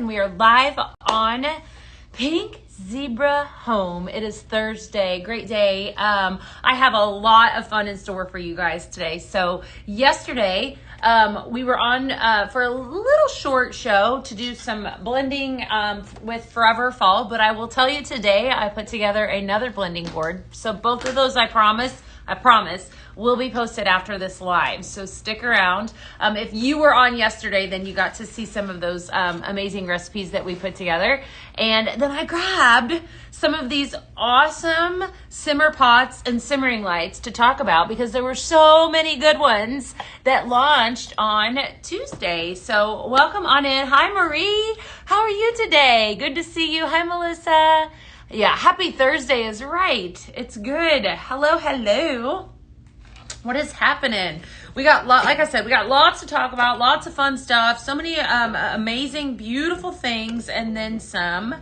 and we are live on Pink Zebra Home. It is Thursday. Great day. I have a lot of fun in store for you guys today. So yesterday, we were on for a little short show to do some blending with Forever Fall, but I will tell you today I put together another blending board. So both of those I promise, will be posted after this live. So stick around. If you were on yesterday, then you got to see some of those amazing recipes that we put together. And then I grabbed some of these awesome simmer pots and simmering lights to talk about because there were so many good ones that launched on Tuesday. So welcome on in. Hi, Marie. How are you today? Good to see you. Hi, Melissa. Yeah, happy Thursday is right. It's good. Hello, hello. What is happening? We got, like I said, we got lots to talk about, lots of fun stuff, so many amazing, beautiful things, and then some.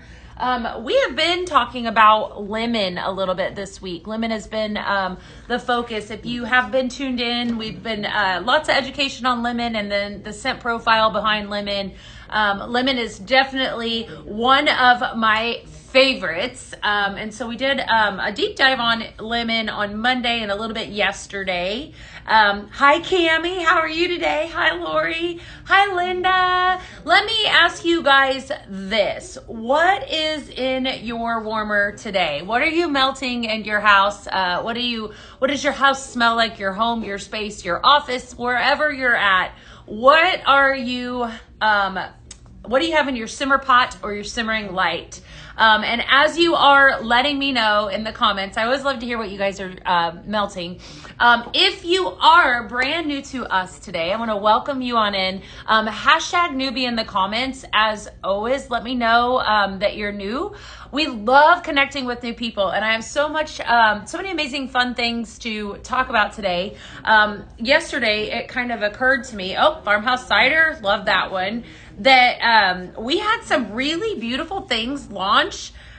We have been talking about lemon a little bit this week. Lemon has been the focus. If you have been tuned in, we've been lots of education on lemon and then the scent profile behind lemon. Lemon is definitely one of my favorites. And so we did a deep dive on lemon on Monday and a little bit yesterday. Hi, Cammie. How are you today? Hi, Lori. Hi, Linda. Let me ask you guys this. What is in your warmer today? What are you melting in your house? What does your house smell like? Your home, your space, your office, wherever you're at. What do you have in your simmer pot or your simmering light? And as you are letting me know in the comments, I always love to hear what you guys are melting. If you are brand new to us today, I want to welcome you on in. Hashtag newbie in the comments. As always, let me know that you're new. We love connecting with new people, and I have so many amazing fun things to talk about today. Yesterday, it kind of occurred to me, Farmhouse Cider, love that one, that we had some really beautiful things launch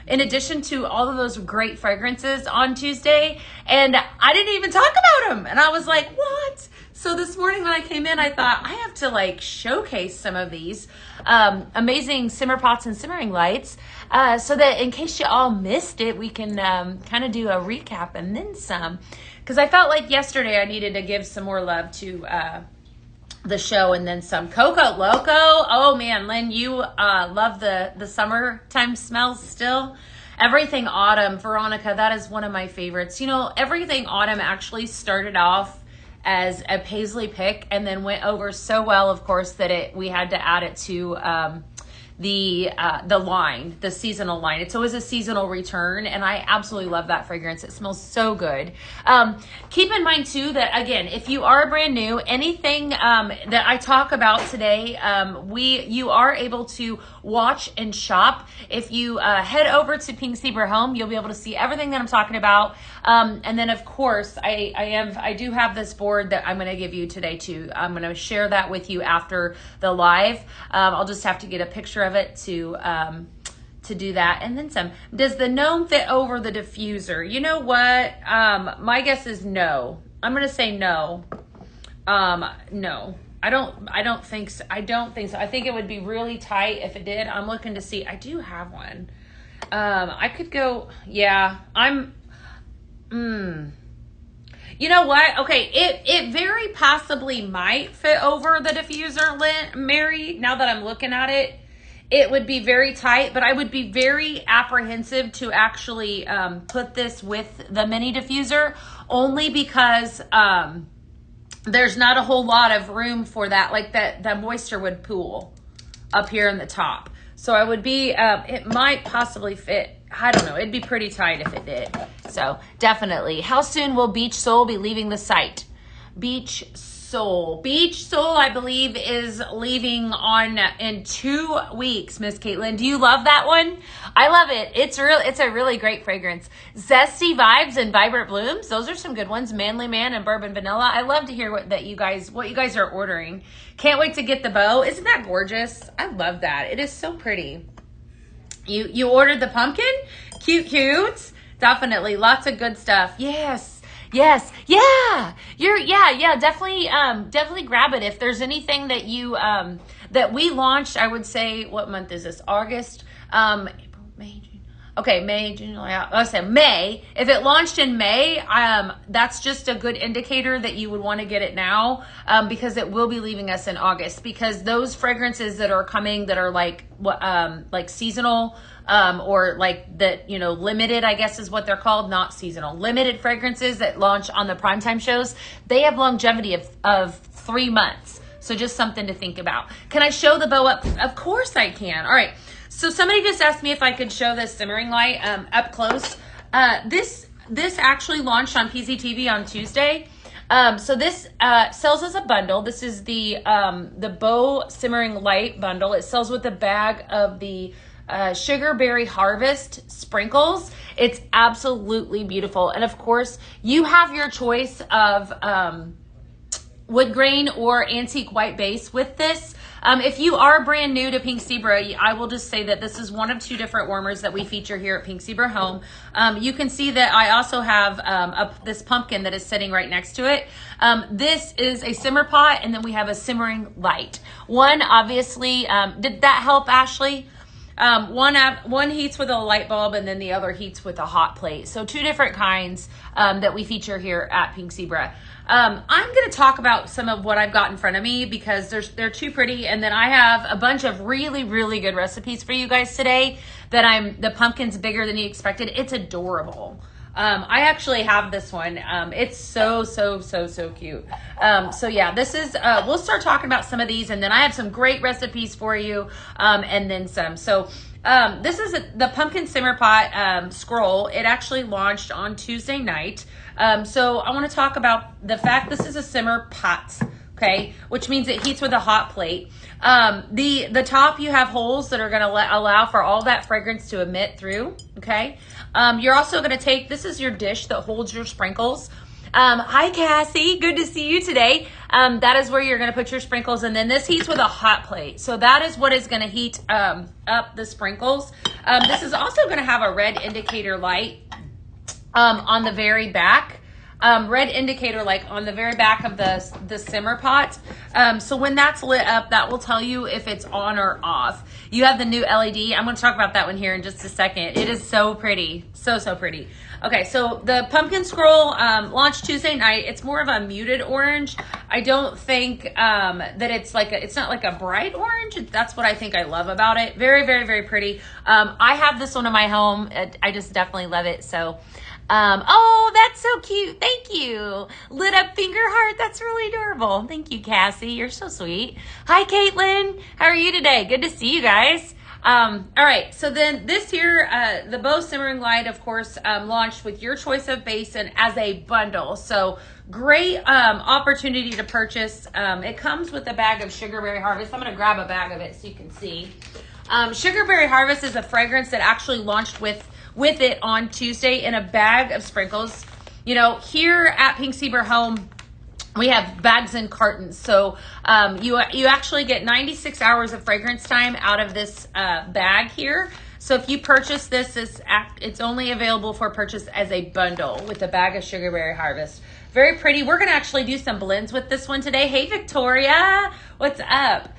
in addition to all of those great fragrances on Tuesday, and I didn't even talk about them, and I was like, what? So this morning when I came in, I thought I have to showcase some of these amazing simmer pots and simmering lights so that in case you all missed it, we can kind of do a recap and then some, because I felt like yesterday I needed to give some more love to the show and then some. Coco Loco. Oh man, Lynn, you love the summertime smells still. Everything Autumn, Veronica, that is one of my favorites. You know, Everything Autumn actually started off as a paisley pick and then went over so well, of course, that we had to add it to the line, the seasonal line. It's always a seasonal return, and I absolutely love that fragrance. It smells so good. Keep in mind too that, again, if you are brand new, anything that I talk about today, you are able to watch and shop. If you head over to Pink Zebra Home, you'll be able to see everything that I'm talking about. And then of course, I do have this board that I'm going to give you today too. I'm going to share that with you after the live. I'll just have to get a picture of it to do that, and then some. Does the gnome fit over the diffuser? You know what? My guess is no. I'm gonna say no. No. I don't think so. I think it would be really tight if it did. I'm looking to see. I do have one. I could go. Yeah. You know what? Okay, it very possibly might fit over the diffuser, Mary. Now that I'm looking at it, it would be very tight, but I would be very apprehensive to actually put this with the mini diffuser, only because there's not a whole lot of room for that, like the moisture would pool up here in the top. So I would be, it might possibly fit. I don't know. It'd be pretty tight if it did. So definitely. How soon will Beach Soul be leaving the site? Beach Soul, I believe, is leaving in 2 weeks, Miss Caitlin. Do you love that one? I love it. It's a really great fragrance. Zesty Vibes and Vibrant Blooms. Those are some good ones. Manly Man and Bourbon Vanilla. I love to hear what you guys are ordering. Can't wait to get the bow. Isn't that gorgeous? I love that. It is so pretty. You ordered the pumpkin? Cute. Definitely. Lots of good stuff. Yes. Yes. Yeah. Yeah, definitely grab it. If there's anything that you that we launched, I would say, what month is this? August. April, May, June. Okay, May, June, July. I said May. If it launched in May, that's just a good indicator that you would want to get it now, because it will be leaving us in August, because those fragrances that are coming that are like seasonal, or like that, limited, I guess is what they're called, not seasonal, limited fragrances that launch on the primetime shows, they have longevity of 3 months. So just something to think about. Can I show the bow up? Of course I can. All right. So somebody just asked me if I could show this simmering light up close. This actually launched on PZTV on Tuesday. So this sells as a bundle. This is the Bow Simmering Light bundle. It sells with a bag of the Sugar Berry Harvest sprinkles. It's absolutely beautiful. And of course, you have your choice of wood grain or antique white base with this. If you are brand new to Pink Zebra, I will just say that this is one of 2 different warmers that we feature here at Pink Zebra Home. You can see that I also have this pumpkin that is sitting right next to it. This is a simmer pot, and then we have a simmering light. One, obviously, did that help, Ashley? One heats with a light bulb, and then the other heats with a hot plate. So 2 different kinds that we feature here at Pink Zebra. I'm going to talk about some of what I've got in front of me because they're too pretty. And then I have a bunch of really, really good recipes for you guys today the pumpkin's bigger than you expected. It's adorable. I actually have this one. It's so cute. So yeah, this is, we'll start talking about some of these, and then I have some great recipes for you, and then some. So, this is the pumpkin simmer pot, scroll. It actually launched on Tuesday night. So I want to talk about the fact this is a simmer pot. Okay, which means it heats with a hot plate. The top, you have holes that are going to allow for all that fragrance to emit through. Okay, you're also going to take, this is your dish that holds your sprinkles. Hi Cassie, good to see you today. That is where you're going to put your sprinkles, and then this heats with a hot plate. So that is what is going to heat up the sprinkles. This is also going to have a red indicator light on the very back. Red indicator like on the very back of the simmer pot. So when that's lit up, that will tell you if it's on or off. You have the new LED. I'm going to talk about that one here in just a second. It is so pretty. So pretty. Okay, so the pumpkin scroll launched Tuesday night. It's more of a muted orange. I don't think that it's not like a bright orange. That's what I think I love about it. Very pretty. I have this one in my home. I just definitely love it. So oh, that's so cute. Thank you. Lit up finger heart. That's really adorable. Thank you, Cassie. You're so sweet. Hi, Caitlin. How are you today? Good to see you guys. All right. So then this here, the Bow Simmering Light, of course, launched with your choice of basin as a bundle. So great, opportunity to purchase. It comes with a bag of Sugar Berry Harvest. I'm going to grab a bag of it so you can see. Sugar Berry Harvest is a fragrance that actually launched with it on Tuesday in a bag of sprinkles. You know, here at Pink Zebra Home, we have bags and cartons. So you actually get 96 hours of fragrance time out of this bag here. So if you purchase this, it's only available for purchase as a bundle with a bag of Sugar Berry Harvest. Very pretty. We're going to actually do some blends with this one today. Hey, Victoria. What's up?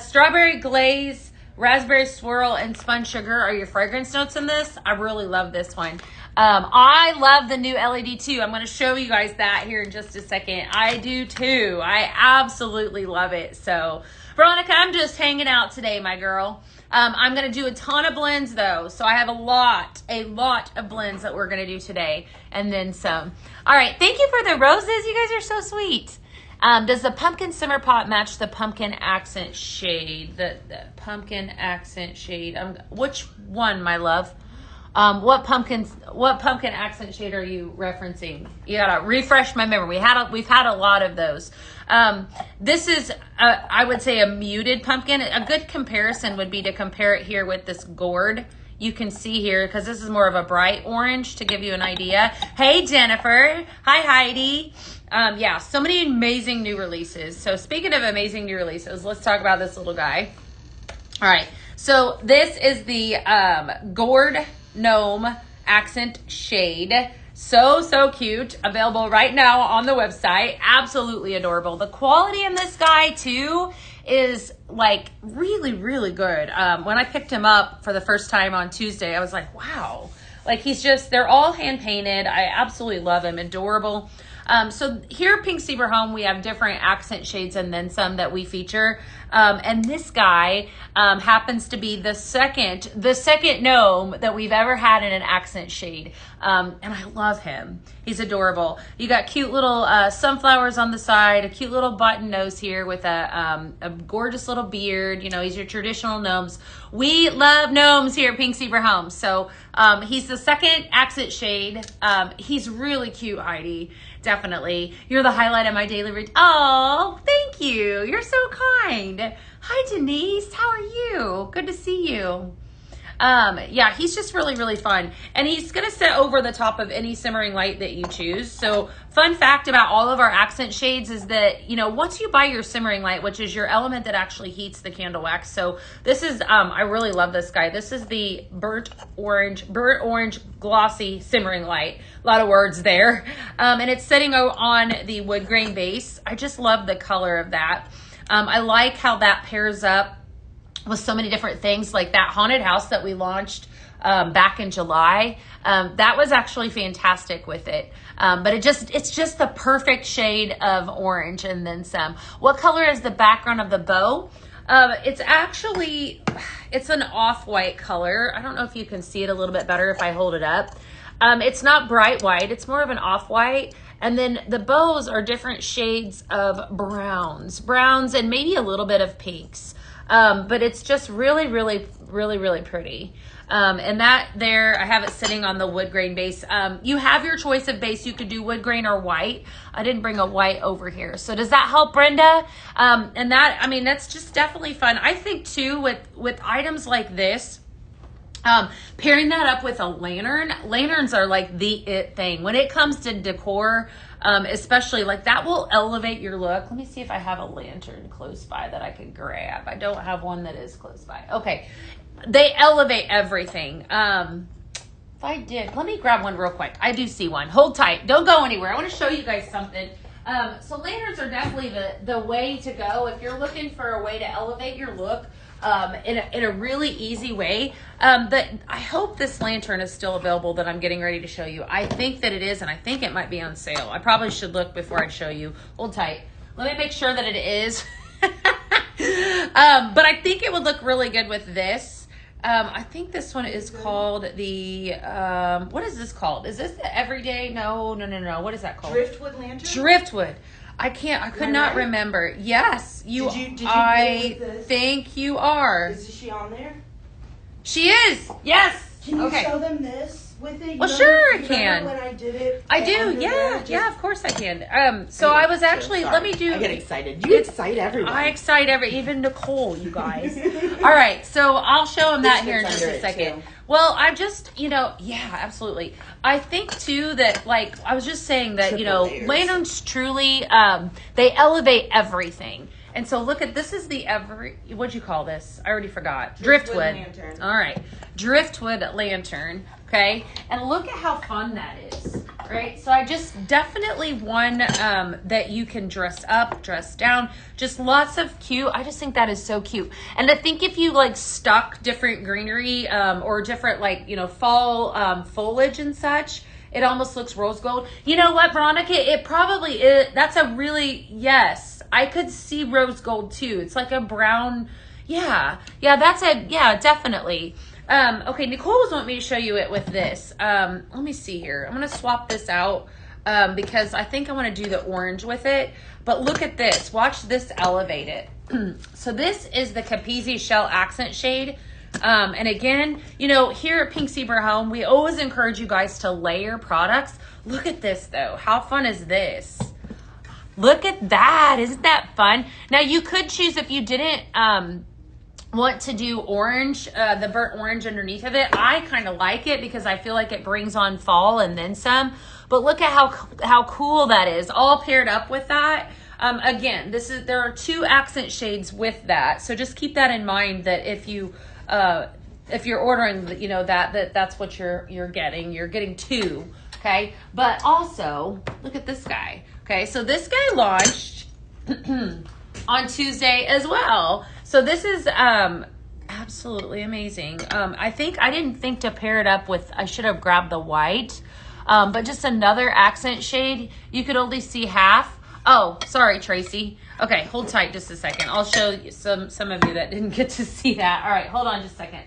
Strawberry glaze, raspberry swirl, and spun sugar are your fragrance notes in this. I really love this one. I love the new LED too. I'm going to show you guys that here in just a second. I do too. I absolutely love it. So Veronica, I'm just hanging out today, my girl. I'm going to do a ton of blends though. So I have a lot of blends that we're going to do today, and then some. All right. Thank you for the roses. You guys are so sweet. Does the pumpkin simmer pot match the pumpkin accent shade? The pumpkin accent shade. Which one, my love? What pumpkin accent shade are you referencing? You gotta refresh my memory. We've had a lot of those. This is, I would say, a muted pumpkin. A good comparison would be to compare it here with this gourd. You can see here, because this is more of a bright orange to give you an idea. Hey, Jennifer. Hi, Heidi. Yeah, so many amazing new releases. So speaking of amazing new releases, let's talk about this little guy. All right, so this is the Gourd Gnome Accent Shade. So cute. Available right now on the website. Absolutely adorable. The quality in this guy too is like really good. When I picked him up for the first time on Tuesday, I was like, wow. Like they're all hand painted. I absolutely love him. Adorable. So here at Pink Zebra Home, we have different accent shades and then some that we feature. And this guy happens to be the second gnome that we've ever had in an accent shade. And I love him. He's adorable. You got cute little sunflowers on the side, a cute little button nose here with a gorgeous little beard. You know, he's your traditional gnomes. We love gnomes here at Pink Zebra Home. So he's the second accent shade. He's really cute, Heidi. Definitely. You're the highlight of my daily routine. Oh, thank you. You're so kind. Hi, Denise. How are you? Good to see you. Yeah, he's just really fun. And he's going to sit over the top of any simmering light that you choose. So fun fact about all of our accent shades is that, you know, once you buy your simmering light, which is your element that actually heats the candle wax. So this is, I really love this guy. This is the burnt orange glossy simmering light. A lot of words there. And it's sitting on the wood grain base. I just love the color of that. I like how that pairs up with so many different things, like that haunted house that we launched back in July. That was actually fantastic with it. But it's just the perfect shade of orange and then some. What color is the background of the bow? It's an off-white color. I don't know if you can see it a little bit better if I hold it up. It's not bright white. It's more of an off-white. And then the bows are different shades of browns and maybe a little bit of pinks. But it's just really pretty. And that there, I have it sitting on the wood grain base. You have your choice of base. You could do wood grain or white. I didn't bring a white over here. So does that help, Brenda? And that, I mean, that's just definitely fun. I think too, with items like this, pairing that up with a lantern. Lanterns are like the it thing. When it comes to decor, especially like that will elevate your look. Let me see if I have a lantern close by that I can grab. I don't have one that is close by. Okay. They elevate everything. If I did, let me grab one real quick. I do see one. Hold tight. Don't go anywhere. I want to show you guys something. So lanterns are definitely the way to go if you're looking for a way to elevate your look. In a really easy way. I hope this lantern is still available that I'm getting ready to show you. I think that it is, and I think it might be on sale. I probably should look before I show you. Hold tight. Let me make sure that it is. But I think it would look really good with this. I think this one is called the, what is this called? Is this the everyday? No. What is that called? Driftwood lantern? Driftwood. I could not remember. Yes, you. Did you I think you are. Is she on there? She is. Yes. Can you show them this with it? Well, sure I can. When I did it, I do. Yeah, of course I can. So I was actually. Let me do. I get excited. You excite everyone. I excite even Nicole. You guys. All right. So I'll show him that here in just a second. Well, I just, yeah, absolutely. I think too that, like, I was just saying that, layers. Lanterns truly, they elevate everything. And so look at, this is the what'd you call this? I already forgot. Driftwood. Lantern. All right. Driftwood lantern. Okay. And look at how fun that is. Right. So I just definitely one that you can dress up, dress down, just lots of cute. I just think that is so cute. And I think if you like stuck different greenery or different fall foliage and such, it almost looks rose gold. You know what, Veronica? It probably is. That's a really, yes, I could see rose gold too. It's like a brown. Yeah, definitely. Okay, Nicole was wanting me to show you it with this. Let me see here. I'm going to swap this out because I think I want to do the orange with it. But look at this. Watch this elevate it. So this is the Capizzi Shell Accent Shade. And again, here at Pink Zebra Home, we always encourage you guys to layer products. Look at this, though. How fun is this? Look at that. Isn't that fun? Now, you could choose if you didn't want to do orange, the burnt orange underneath of it. I kind of like it because I feel like it brings on fall and then some. But look at how cool that is, all paired up with that. Again, there are 2 accent shades with that. So just keep that in mind that if you're ordering, that's what you're getting. You're getting 2 Okay, but also look at this guy. Okay, so this guy launched on Tuesday as well. So this is absolutely amazing. I didn't think to pair it up with, I should have grabbed the white, but just another accent shade. You could only see half. Oh, sorry, Tracy. Okay, hold tight just a second. I'll show you some of you that didn't get to see that. All right, hold on just a second.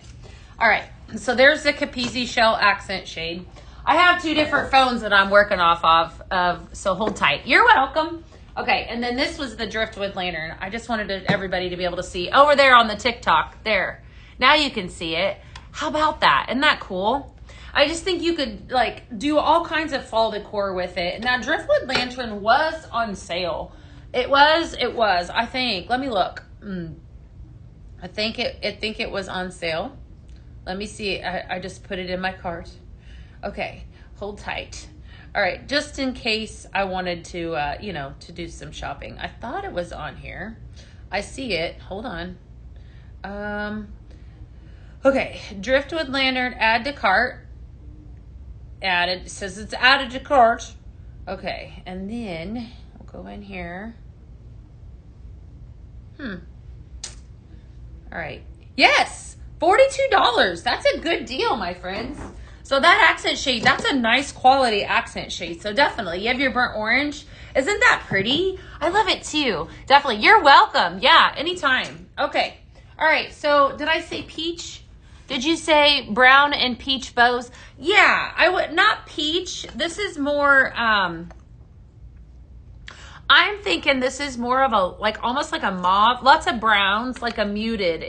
All right, so there's the Capizzi Shell accent shade. I have 2 different phones that I'm working off of, so hold tight. You're welcome. Okay, and then this was the Driftwood Lantern. I just wanted everybody to be able to see over there on the TikTok. There. Now you can see it. How about that? Isn't that cool? I just think you could like do all kinds of fall decor with it. And that Driftwood Lantern was on sale. It was. I think. Let me look. I think it was on sale. Let me see. I just put it in my cart. Okay, hold tight. All right, just in case I wanted to, to do some shopping. I thought it was on here. I see it. Hold on. Okay, Driftwood Lantern, add to cart. Added. It says it's added to cart. Okay, and then we'll go in here. All right. Yes, $42. That's a good deal, my friends. So that accent shade, that's a nice quality accent shade. So definitely, you have your burnt orange. Isn't that pretty? I love it too. Definitely. You're welcome. Yeah, anytime. Okay. All right. So did I say peach? Did you say brown and peach bows? Yeah, I would not peach. This is more, I'm thinking this is more of a, like almost like a mauve, lots of browns, like a muted.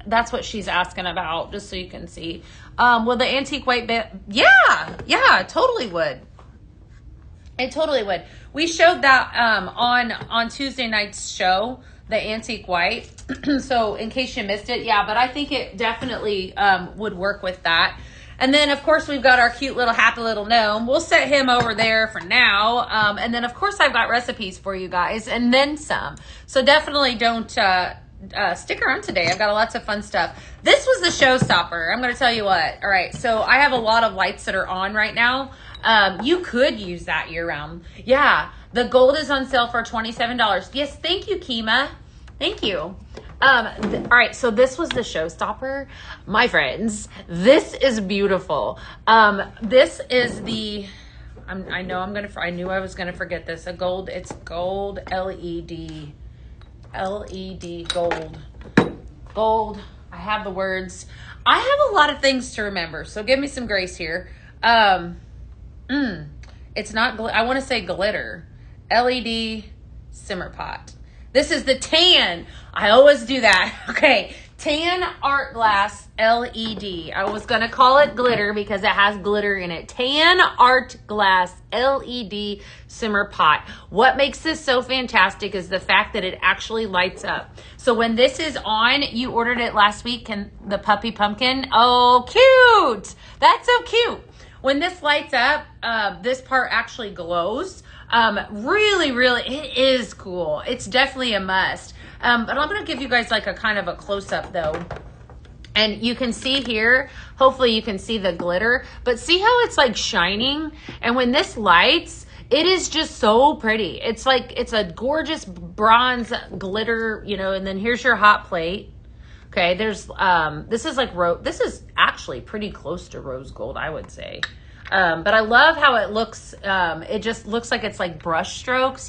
That's what she's asking about, just so you can see. Will the antique white bit? Yeah, totally would. It totally would. We showed that on Tuesday night's show, the antique white. So in case you missed it, yeah, but I think it definitely would work with that. And then, of course, we've got our cute little happy little gnome. We'll set him over there for now. And then, of course, I've got recipes for you guys and then some. So definitely don't stick around today. I've got lots of fun stuff. This was the showstopper. I'm going to tell you what. All right, so I have a lot of lights that are on right now. You could use that year-round. Yeah, the gold is on sale for $27. Yes, thank you, Kima. Thank you. All right, so this was the showstopper. My friends, this is beautiful. This is the, I knew I was going to forget this. It's gold LED gold. Gold. I have the words. I have a lot of things to remember, so give me some grace here. It's not, I want to say glitter. LED simmer pot. This is the tan. I always do that. Okay. Tan art glass LED. I was going to call it glitter because it has glitter in it. Tan art glass LED simmer pot. What makes this so fantastic is the fact that it actually lights up. So when this is on, you ordered it last week, and the puppy pumpkin. Oh, cute. That's so cute. When this lights up, this part actually glows. Really, it is cool. It's definitely a must. But I'm going to give you guys like a kind of a close-up though. And you can see here, hopefully you can see the glitter, but see how it's like shining? And when this lights, it is just so pretty. It's like, it's a gorgeous bronze glitter, and then here's your hot plate. Okay, there's, this is like, this is actually pretty close to rose gold, I would say. But I love how it looks. It just looks like it's like brush strokes,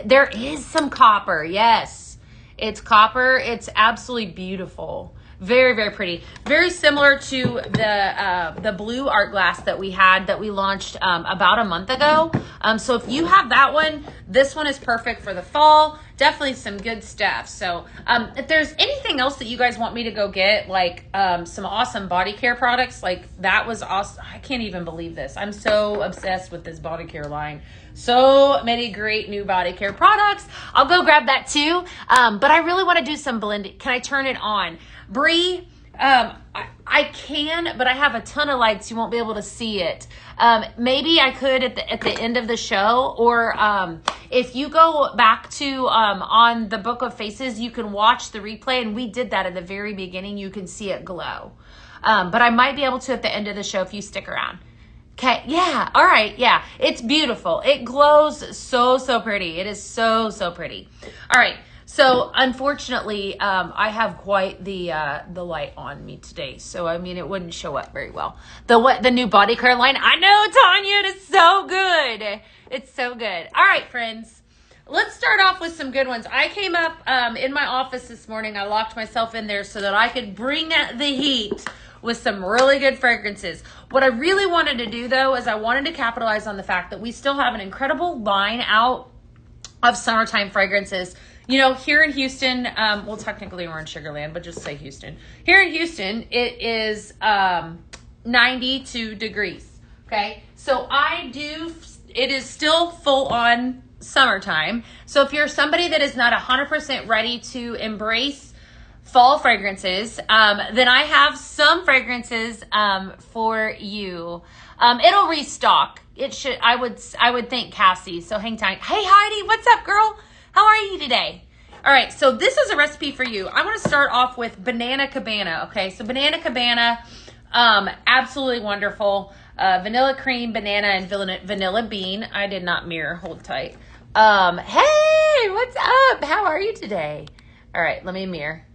There is some copper. Yes, it's copper. It's absolutely beautiful. Very, very pretty. Very similar to the blue art glass that we launched about a month ago. So if you have that one, this one is perfect for the fall. Definitely some good stuff. So if there's anything else that you guys want me to go get, like some awesome body care products, like that was awesome. I can't even believe this. I'm so obsessed with this body care line. So many great new body care products. I'll go grab that too. But I really want to do some blending. Can I turn it on? Bree, I can, but I have a ton of lights. You won't be able to see it. Maybe I could at the end of the show, or if you go back to on the Book of Faces, you can watch the replay, and we did that at the very beginning. You can see it glow. But I might be able to at the end of the show if you stick around. Okay, yeah, all right, yeah. It's beautiful. It glows so pretty. It is so pretty. All right, so unfortunately, I have quite the light on me today. So, I mean, it wouldn't show up very well. The new body care line, I know, Tanya, it is so good. It's so good. All right, friends. Let's start off with some good ones. I came up in my office this morning. I locked myself in there so that I could bring the heat with some really good fragrances. What I really wanted to do, though, is I wanted to capitalize on the fact that we still have an incredible line out of summertime fragrances. You know, here in Houston, well, technically we're in Sugar Land, but just say Houston. Here in Houston, it is 92 degrees, okay? So it is still full on summertime. So if you're somebody that is not 100% ready to embrace fall fragrances, then I have some fragrances for you. It'll restock. It should. I would think, Cassie. So hang tight. Hey Heidi, what's up, girl? How are you today? All right, so this is a recipe for you. I want to start off with Banana Cabana. Okay, so Banana Cabana, absolutely wonderful. Vanilla cream, banana, and vanilla bean. I did not mirror. Hold tight. Hey, what's up? How are you today? All right, let me mirror.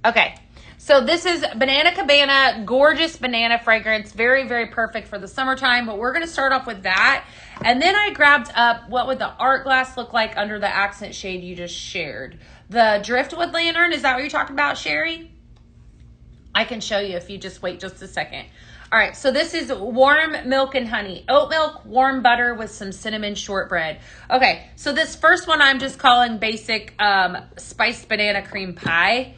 Okay, so this is Banana Cabana, gorgeous banana fragrance, very perfect for the summertime, but we're going to start off with that. And then I grabbed up, what would the art glass look like under the accent shade you just shared? The Driftwood Lantern, is that what you're talking about, Sherry? I can show you if you just wait just a second. All right, so this is warm milk and honey. Oat milk, warm butter with some cinnamon shortbread. Okay, so this first one I'm just calling basic spiced banana cream pie.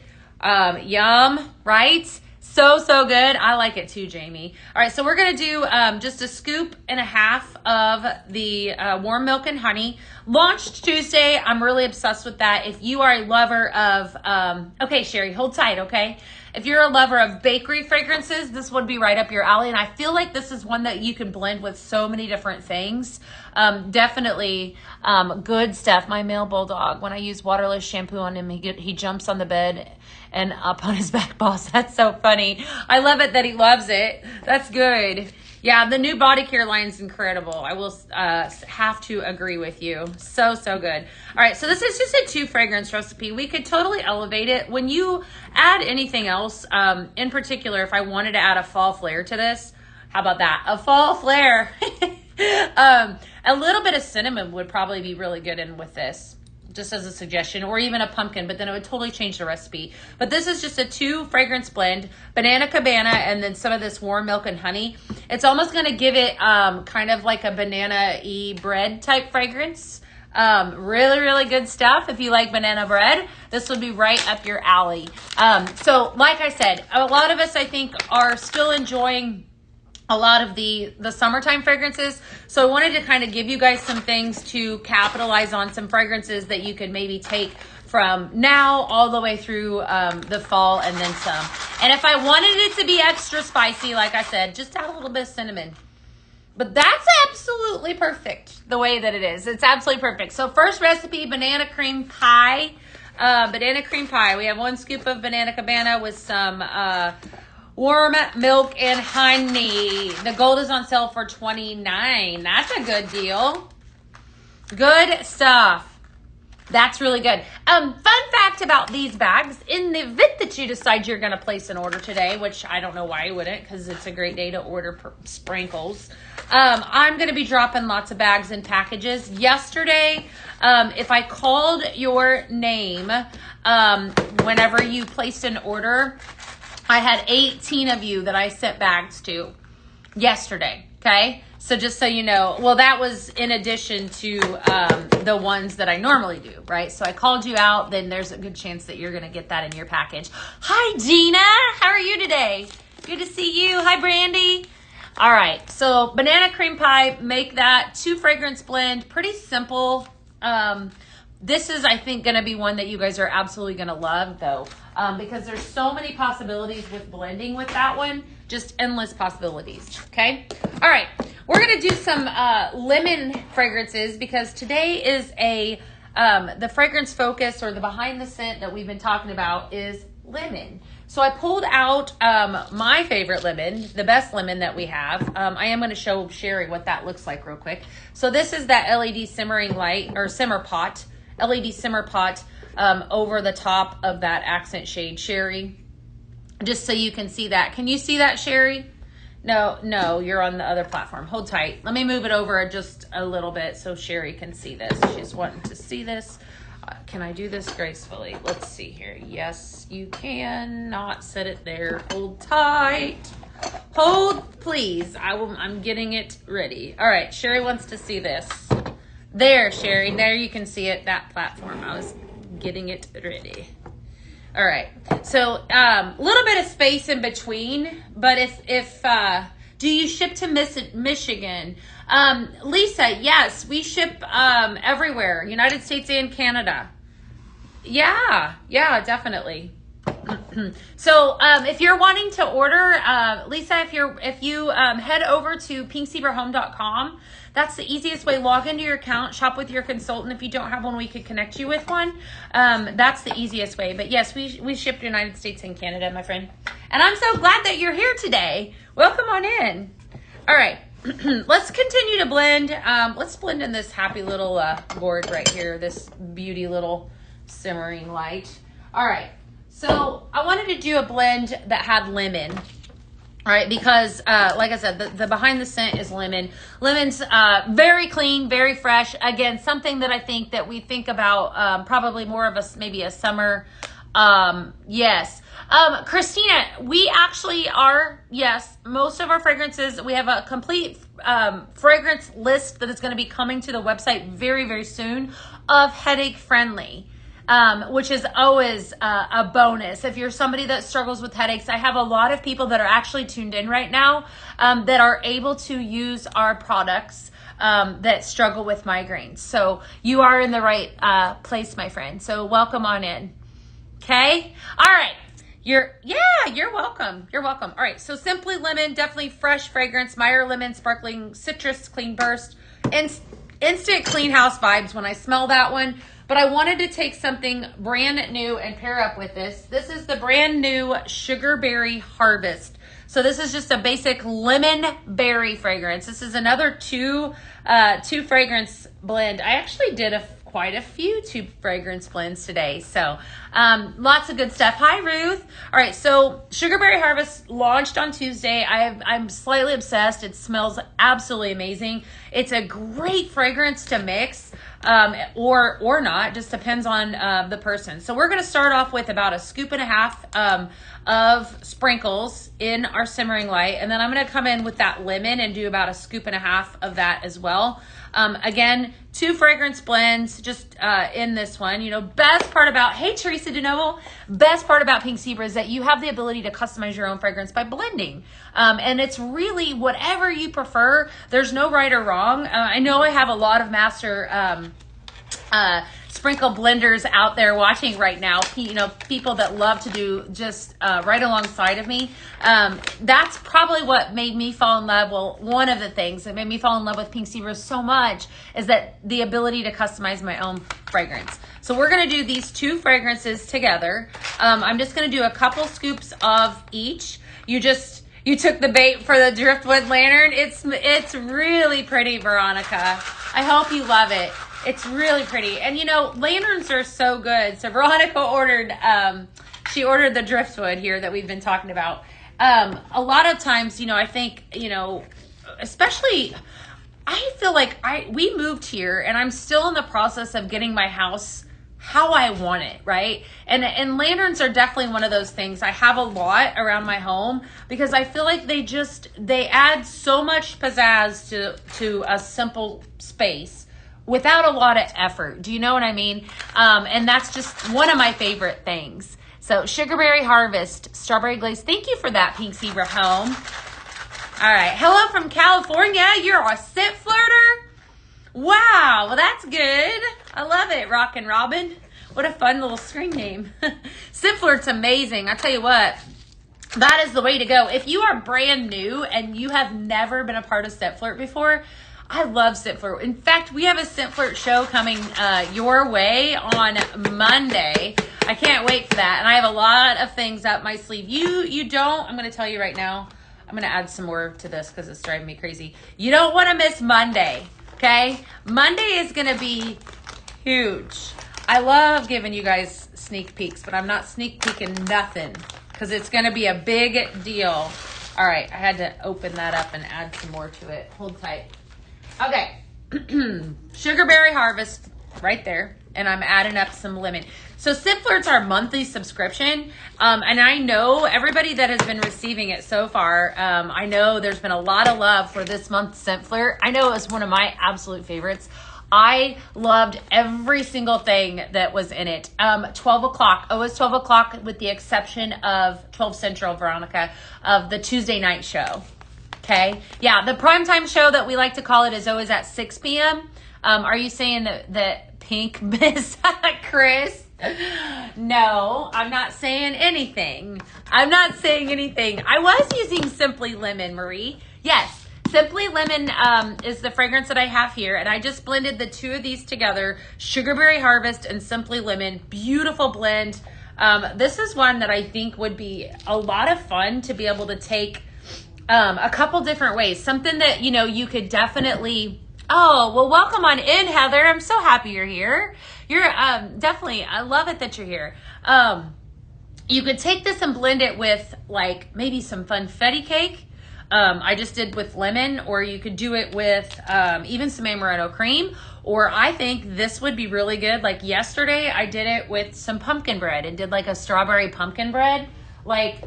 Yum, right? So good. I like it too, Jamie. All right, so we're going to do just a scoop and a half of the warm milk and honey. Launched Tuesday. I'm really obsessed with that. If you are a lover of, okay, Sherry, hold tight, okay? If you're a lover of bakery fragrances, this would be right up your alley. And I feel like this is one that you can blend with so many different things. Definitely good stuff. My male bulldog, when I use waterless shampoo on him, he jumps on the bed and up on his back paws. That's so funny. I love it that he loves it. That's good. Yeah, the new body care line is incredible. I will have to agree with you. So good. All right, so this is just a 2 fragrance recipe. We could totally elevate it. When you add anything else, in particular, if I wanted to add a fall flair to this, how about that? A fall flair. A little bit of cinnamon would probably be really good in with this, just as a suggestion, or even a pumpkin, but then it would totally change the recipe. But this is just a 2 fragrance blend, Banana Cabana, and then some of this warm milk and honey. It's almost going to give it kind of like a banana-y bread type fragrance. Really good stuff. If you like banana bread, this would be right up your alley. So like I said, a lot of us, I think, are still enjoying a lot of the summertime fragrances. So I wanted to kind of give you guys some things to capitalize on, some fragrances that you could maybe take from now all the way through the fall and then some. And if I wanted it to be extra spicy, like I said, just add a little bit of cinnamon. But that's absolutely perfect the way that it is. It's absolutely perfect. So first recipe, banana cream pie. Banana cream pie. We have 1 scoop of Banana Cabana with some warm milk and honey. The gold is on sale for $29. That's a good deal. Good stuff. That's really good. Fun fact about these bags, in the event that you decide you're going to place an order today, which I don't know why you wouldn't, because it's a great day to order sprinkles. I'm going to be dropping lots of bags and packages. Yesterday, if I called your name, whenever you placed an order, I had 18 of you that I sent bags to yesterday, okay? So just so you know, well, that was in addition to the ones that I normally do, right? So I called you out, then there's a good chance that you're going to get that in your package. Hi, Gina. How are you today? Good to see you. Hi, Brandy. All right, so banana cream pie, make that 2 fragrance blend. Pretty simple. This is, I think, going to be one that you guys are absolutely going to love, though, because there's so many possibilities with blending with that one. Just endless possibilities, okay? All right, we're going to do some lemon fragrances because today is the fragrance focus or the behind the scent that we've been talking about is lemon. So I pulled out my favorite lemon, the best lemon that we have. I am going to show Sherry what that looks like real quick. So this is that LED simmering light, or simmer pot, LED simmer pot over the top of that accent shade, Sherry. Just so you can see that. Can you see that, Sherry? No, you're on the other platform. Hold tight. Let me move it over just a little bit so Sherry can see this. She's wanting to see this. Can I do this gracefully? Let's see here. Yes, you can. Not set it there. Hold tight. Hold, please. I'm getting it ready. All right, Sherry wants to see this. There, Sherry. There you can see it, that platform. I was getting it ready. All right. So, little bit of space in between, but if do you ship to Michigan? Lisa, yes, we ship everywhere, United States and Canada. Yeah, definitely. So, if you're wanting to order, Lisa, if you head over to pinkzebrahome.com, that's the easiest way. Log into your account, shop with your consultant. If you don't have one, we could connect you with one. That's the easiest way. But yes, we ship to United States and Canada, my friend. And I'm so glad that you're here today. Welcome on in. All right, let's continue to blend. Let's blend in this happy little gourd right here, this beauty little simmering light. All right, so I wanted to do a blend that had lemon. All right, because like I said, the behind the scent is lemon. Lemon's very clean, very fresh. Again, something that I think that we think about probably more of maybe a summer. Yes. Christina, we actually are, yes, most of our fragrances, we have a complete fragrance list that is going to be coming to the website very, very soon of headache friendly. Which is always a bonus. If you're somebody that struggles with headaches, I have a lot of people that are actually tuned in right now that are able to use our products that struggle with migraines. So you are in the right place, my friend. So welcome on in. Okay? All right. You're welcome. You're welcome. All right. So Simply Lemon, definitely fresh fragrance. Meyer Lemon, sparkling citrus, clean burst, instant clean house vibes when I smell that one. But I wanted to take something brand new and pair up with this. This is the brand new Sugarberry Harvest. So this is just a basic lemon berry fragrance. This is another two fragrance blend. I actually did quite a few two fragrance blends today. So lots of good stuff. Hi, Ruth. All right, so Sugarberry Harvest launched on Tuesday. I'm slightly obsessed. It smells absolutely amazing. It's a great fragrance to mix. Or not, just depends on the person. So we're going to start off with about a scoop and a half of sprinkles in our simmering light, and then I'm going to come in with that lemon and do about a scoop and a half of that as well. Again, two fragrance blends just in this one. Best part about, hey Teresa DeNoble, best part about Pink Zebra is that you have the ability to customize your own fragrance by blending. And it's really whatever you prefer. There's no right or wrong. I know I have a lot of master sprinkle blenders out there watching right now, people that love to do just right alongside of me. That's probably what made me fall in love. Well, one of the things that made me fall in love with Pink Zebra so much is that the ability to customize my own fragrance. So we're going to do these two fragrances together. I'm just going to do a couple scoops of each. You took the bait for the driftwood lantern. It's really pretty, Veronica. I hope you love it. It's really pretty. And lanterns are so good. So Veronica ordered the driftwood here that we've been talking about. A lot of times, I think, especially, I feel like we moved here and I'm still in the process of getting my house how I want it, right? And lanterns are definitely one of those things. I have a lot around my home because I feel like they add so much pizzazz to a simple space without a lot of effort. Do you know what I mean? And that's just one of my favorite things. So Sugarberry Harvest, Strawberry Glaze. Thank you for that, Pink Zebra Home. All right. Hello from California. You're a scent flirter? Wow. Well, that's good. I love it, Rockin' Robin. What a fun little screen name. Scent Flirt's amazing. I tell you what. That is the way to go. If you are brand new and you have never been a part of Scent Flirt before, I love Scent Flirt. In fact, we have a Scent Flirt show coming your way on Monday. I can't wait for that. And I have a lot of things up my sleeve. You don't, I'm going to tell you right now, I'm going to add some more to this because it's driving me crazy. You don't want to miss Monday, okay? Monday is going to be huge. I love giving you guys sneak peeks, but I'm not sneak peeking nothing because it's going to be a big deal. All right, I had to open that up and add some more to it. Hold tight. Okay, Sugarberry Harvest right there, and I'm adding up some lemon. So Scent Flirt's our monthly subscription, and I know everybody that has been receiving it so far, I know there's been a lot of love for this month's Scent Flirt. I know it was one of my absolute favorites. I loved every single thing that was in it. 12 o'clock. It was 12 o'clock with the exception of 12 Central, Veronica, of the Tuesday night show. Okay? Yeah, the primetime show that we like to call it is always at 6 p.m. Are you saying that Pink miss Chris? No, I'm not saying anything. I'm not saying anything. I was using Simply Lemon, Marie. Yes. Simply Lemon is the fragrance that I have here, and I just blended the two of these together, Sugarberry Harvest and Simply Lemon. Beautiful blend. This is one that I think would be a lot of fun to be able to take a couple different ways. Something that, you know, you could definitely... Oh, well, welcome on in, Heather. I'm so happy you're here. You're definitely, I love it that you're here. You could take this and blend it with, like, maybe some funfetti cake. I just did with lemon, or you could do it with even some amaretto cream, or I think this would be really good. Like yesterday, I did it with some pumpkin bread and did like a strawberry pumpkin bread, like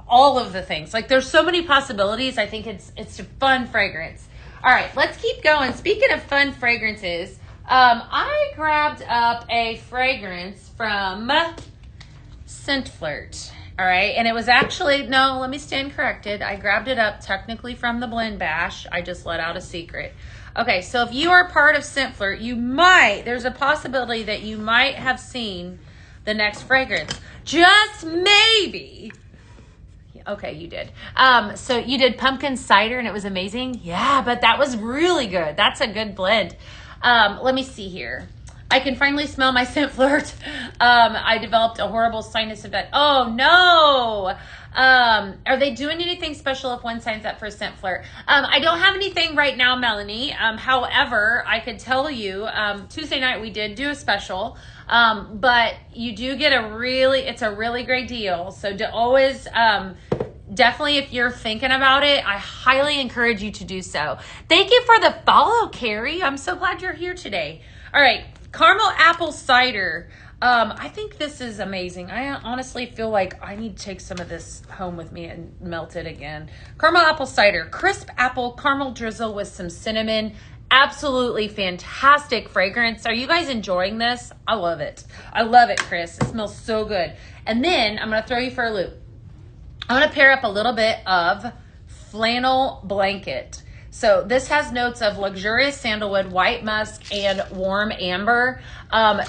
all of the things. Like there's so many possibilities. I think it's a fun fragrance. All right, let's keep going. Speaking of fun fragrances, I grabbed up a fragrance from Scent Flirt. All right, and it was actually, no, let me stand corrected. I grabbed it up technically from the Blend Bash. I just let out a secret. Okay, so if you are part of Scent Flirt, there's a possibility that you might have seen the next fragrance. Just maybe. Okay, you did. So you did pumpkin cider and it was amazing? Yeah, but that was really good. That's a good blend. Let me see here. I can finally smell my Scent Flirt. I developed a horrible sinus event. Oh, no. Are they doing anything special if one signs up for Scent Flirt? I don't have anything right now, Melanie. However, I could tell you, Tuesday night we did do a special, but you do get it's a really great deal. So to always, definitely if you're thinking about it, I highly encourage you to do so. Thank you for the follow, Carrie. I'm so glad you're here today. All right. Caramel apple cider. I think this is amazing. I honestly feel like I need to take some of this home with me and melt it again. Caramel apple cider. Crisp apple caramel drizzle with some cinnamon. Absolutely fantastic fragrance. Are you guys enjoying this? I love it. I love it, Chris. It smells so good. And then I'm going to throw you for a loop. I'm going to pair up a little bit of flannel blanket. So this has notes of luxurious sandalwood, white musk, and warm amber.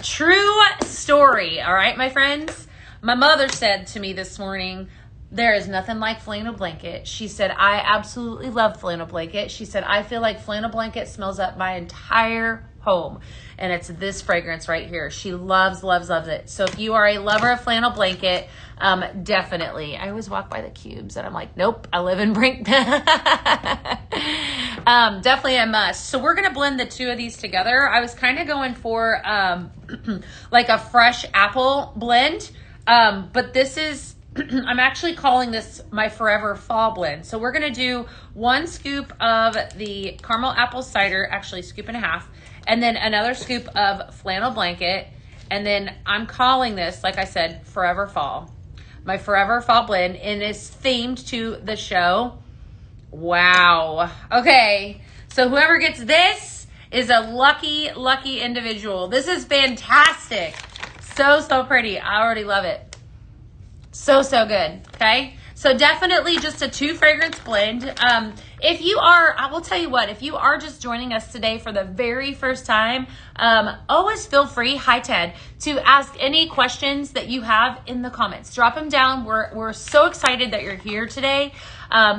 True story, all right, my friends? My mother said to me this morning, there is nothing like flannel blanket. She said, I absolutely love flannel blanket. She said, I feel like flannel blanket smells up my entire home. And it's this fragrance right here. She loves, loves, loves it. So if you are a lover of flannel blanket, definitely. I always walk by the cubes and I'm like, nope, I live in Brink. Definitely a must. So we're going to blend the two of these together. I was kind of going for like a fresh apple blend. But this is, I'm actually calling this my Forever Fall blend. So we're going to do 1 scoop of the caramel apple cider, actually scoop and a half, and then another scoop of flannel blanket. And then I'm calling this, like I said, Forever Fall. My Forever Fall blend, and it's themed to the show. Wow. Okay. So whoever gets this is a lucky, lucky individual. This is fantastic. So, so pretty. I already love it. So, so good. Okay. So definitely just a 2 fragrance blend. If you are, I will tell you what, if you are just joining us today for the very first time, always feel free, hi Ted, to ask any questions that you have in the comments. Drop them down. We're so excited that you're here today.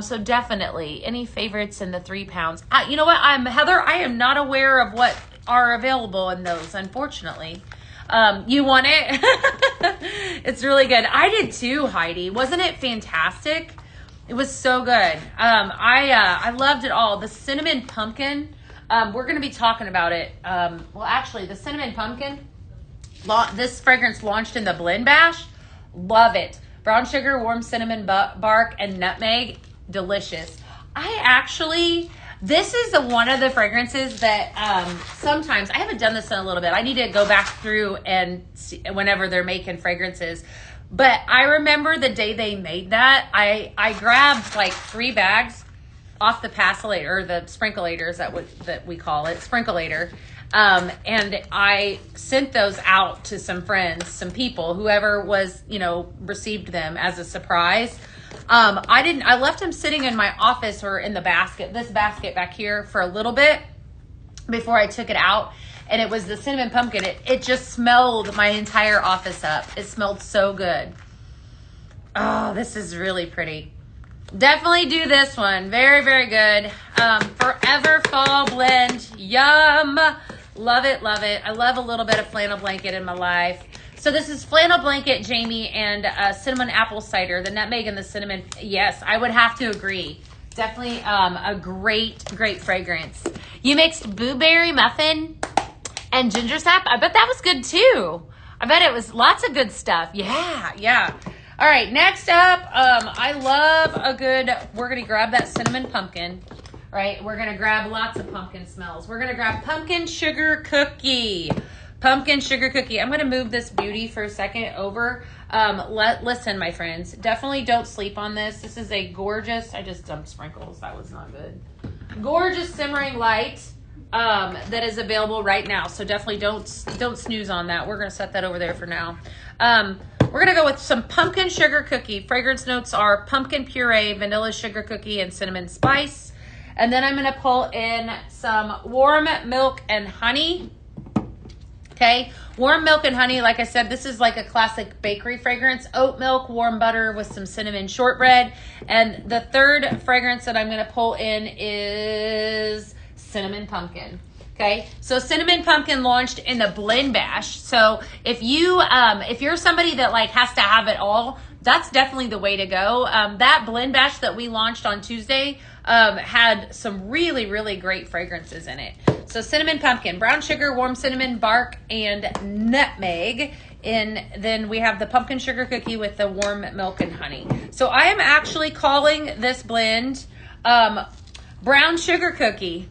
So definitely any favorites in the 3 pounds. You know what? Heather, I am not aware of what are available in those, unfortunately. You want it? It's really good. I did too, Heidi. Wasn't it fantastic? It was so good. I loved it all. The cinnamon pumpkin, we're going to be talking about it. Well, actually, the cinnamon pumpkin, this fragrance launched in the Blend Bash. Love it. Brown sugar, warm cinnamon bark, and nutmeg. Delicious. This is one of the fragrances that sometimes, I haven't done this in a little bit. I need to go back through and see whenever they're making fragrances. But I remember the day they made that, I grabbed like 3 bags off the Passilator, or the Sprinkleators that we call it, Sprinkleator. And I sent those out to some friends, some people, whoever was, received them as a surprise. I left them sitting in my office or in the basket, this basket back here, for a little bit before I took it out. And it was the cinnamon pumpkin. It just smelled my entire office up. It smelled so good. Oh, this is really pretty. Definitely do this one. Very, very good. Forever Fall Blend. Yum. Love it, love it. I love a little bit of flannel blanket in my life. So this is flannel blanket, Jamie, and cinnamon apple cider. The nutmeg and the cinnamon. Yes, I would have to agree. Definitely a great, great fragrance. You mixed blueberry muffin and ginger sap. I bet that was good too. I bet it was lots of good stuff. Yeah. All right, next up, I love a good, we're going to grab that cinnamon pumpkin, right? We're going to grab lots of pumpkin smells. We're going to grab pumpkin sugar cookie. Pumpkin sugar cookie. I'm going to move this beauty for a second over. Listen, my friends, definitely don't sleep on this. This is a gorgeous, I just dumped sprinkles. That was not good. Gorgeous simmering light. That is available right now. So definitely don't snooze on that. We're going to set that over there for now. We're going to go with some pumpkin sugar cookie. Fragrance notes are pumpkin puree, vanilla sugar cookie, and cinnamon spice. And then I'm going to pull in some warm milk and honey. Okay. Warm milk and honey. Like I said, this is like a classic bakery fragrance. Oat milk, warm butter with some cinnamon shortbread. And the third fragrance that I'm going to pull in is cinnamon pumpkin. Okay, so cinnamon pumpkin launched in the Blend Bash. So if you're somebody that like has to have it all, that's definitely the way to go. That Blend Bash that we launched on Tuesday had some really, really great fragrances in it. So cinnamon pumpkin, brown sugar, warm cinnamon bark, and nutmeg. And then we have the pumpkin sugar cookie with the warm milk and honey. So I am actually calling this blend brown sugar cookie.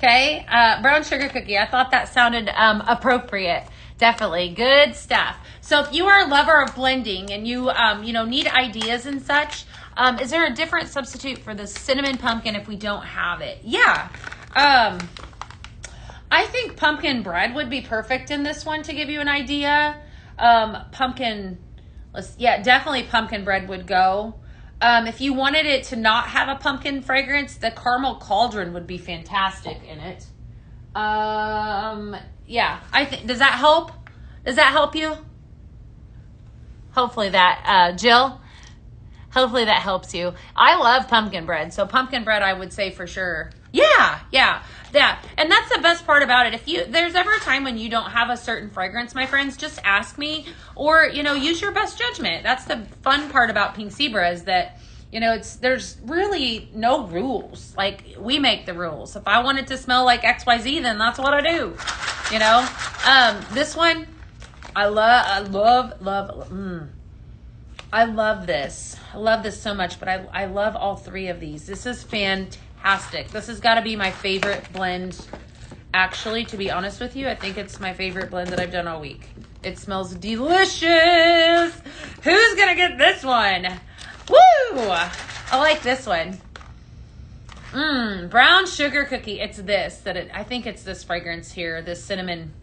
Okay, brown sugar cookie. I thought that sounded appropriate. Definitely good stuff. So if you are a lover of blending and you need ideas and such, is there a different substitute for the cinnamon pumpkin if we don't have it? Yeah. I think pumpkin bread would be perfect in this one to give you an idea. Definitely pumpkin bread would go. If you wanted it to not have a pumpkin fragrance, the caramel cauldron would be fantastic in it. I think, does that help? Does that help you? Hopefully that, Jill, hopefully that helps you. I love pumpkin bread. So pumpkin bread, I would say for sure. Yeah. And that's the best part about it. If there's ever a time when you don't have a certain fragrance, my friends, just ask me or, use your best judgment. That's the fun part about Pink Zebra is that, there's really no rules. Like we make the rules. If I want it to smell like XYZ, then that's what I do, this one, I love this. I love this so much, but I love all 3 of these. This is fantastic. This has got to be my favorite blend. Actually, to be honest with you, I think it's my favorite blend that I've done all week. It smells delicious. Who's going to get this one? Woo! I like this one. Brown sugar cookie. It's this I think it's this fragrance here, this cinnamon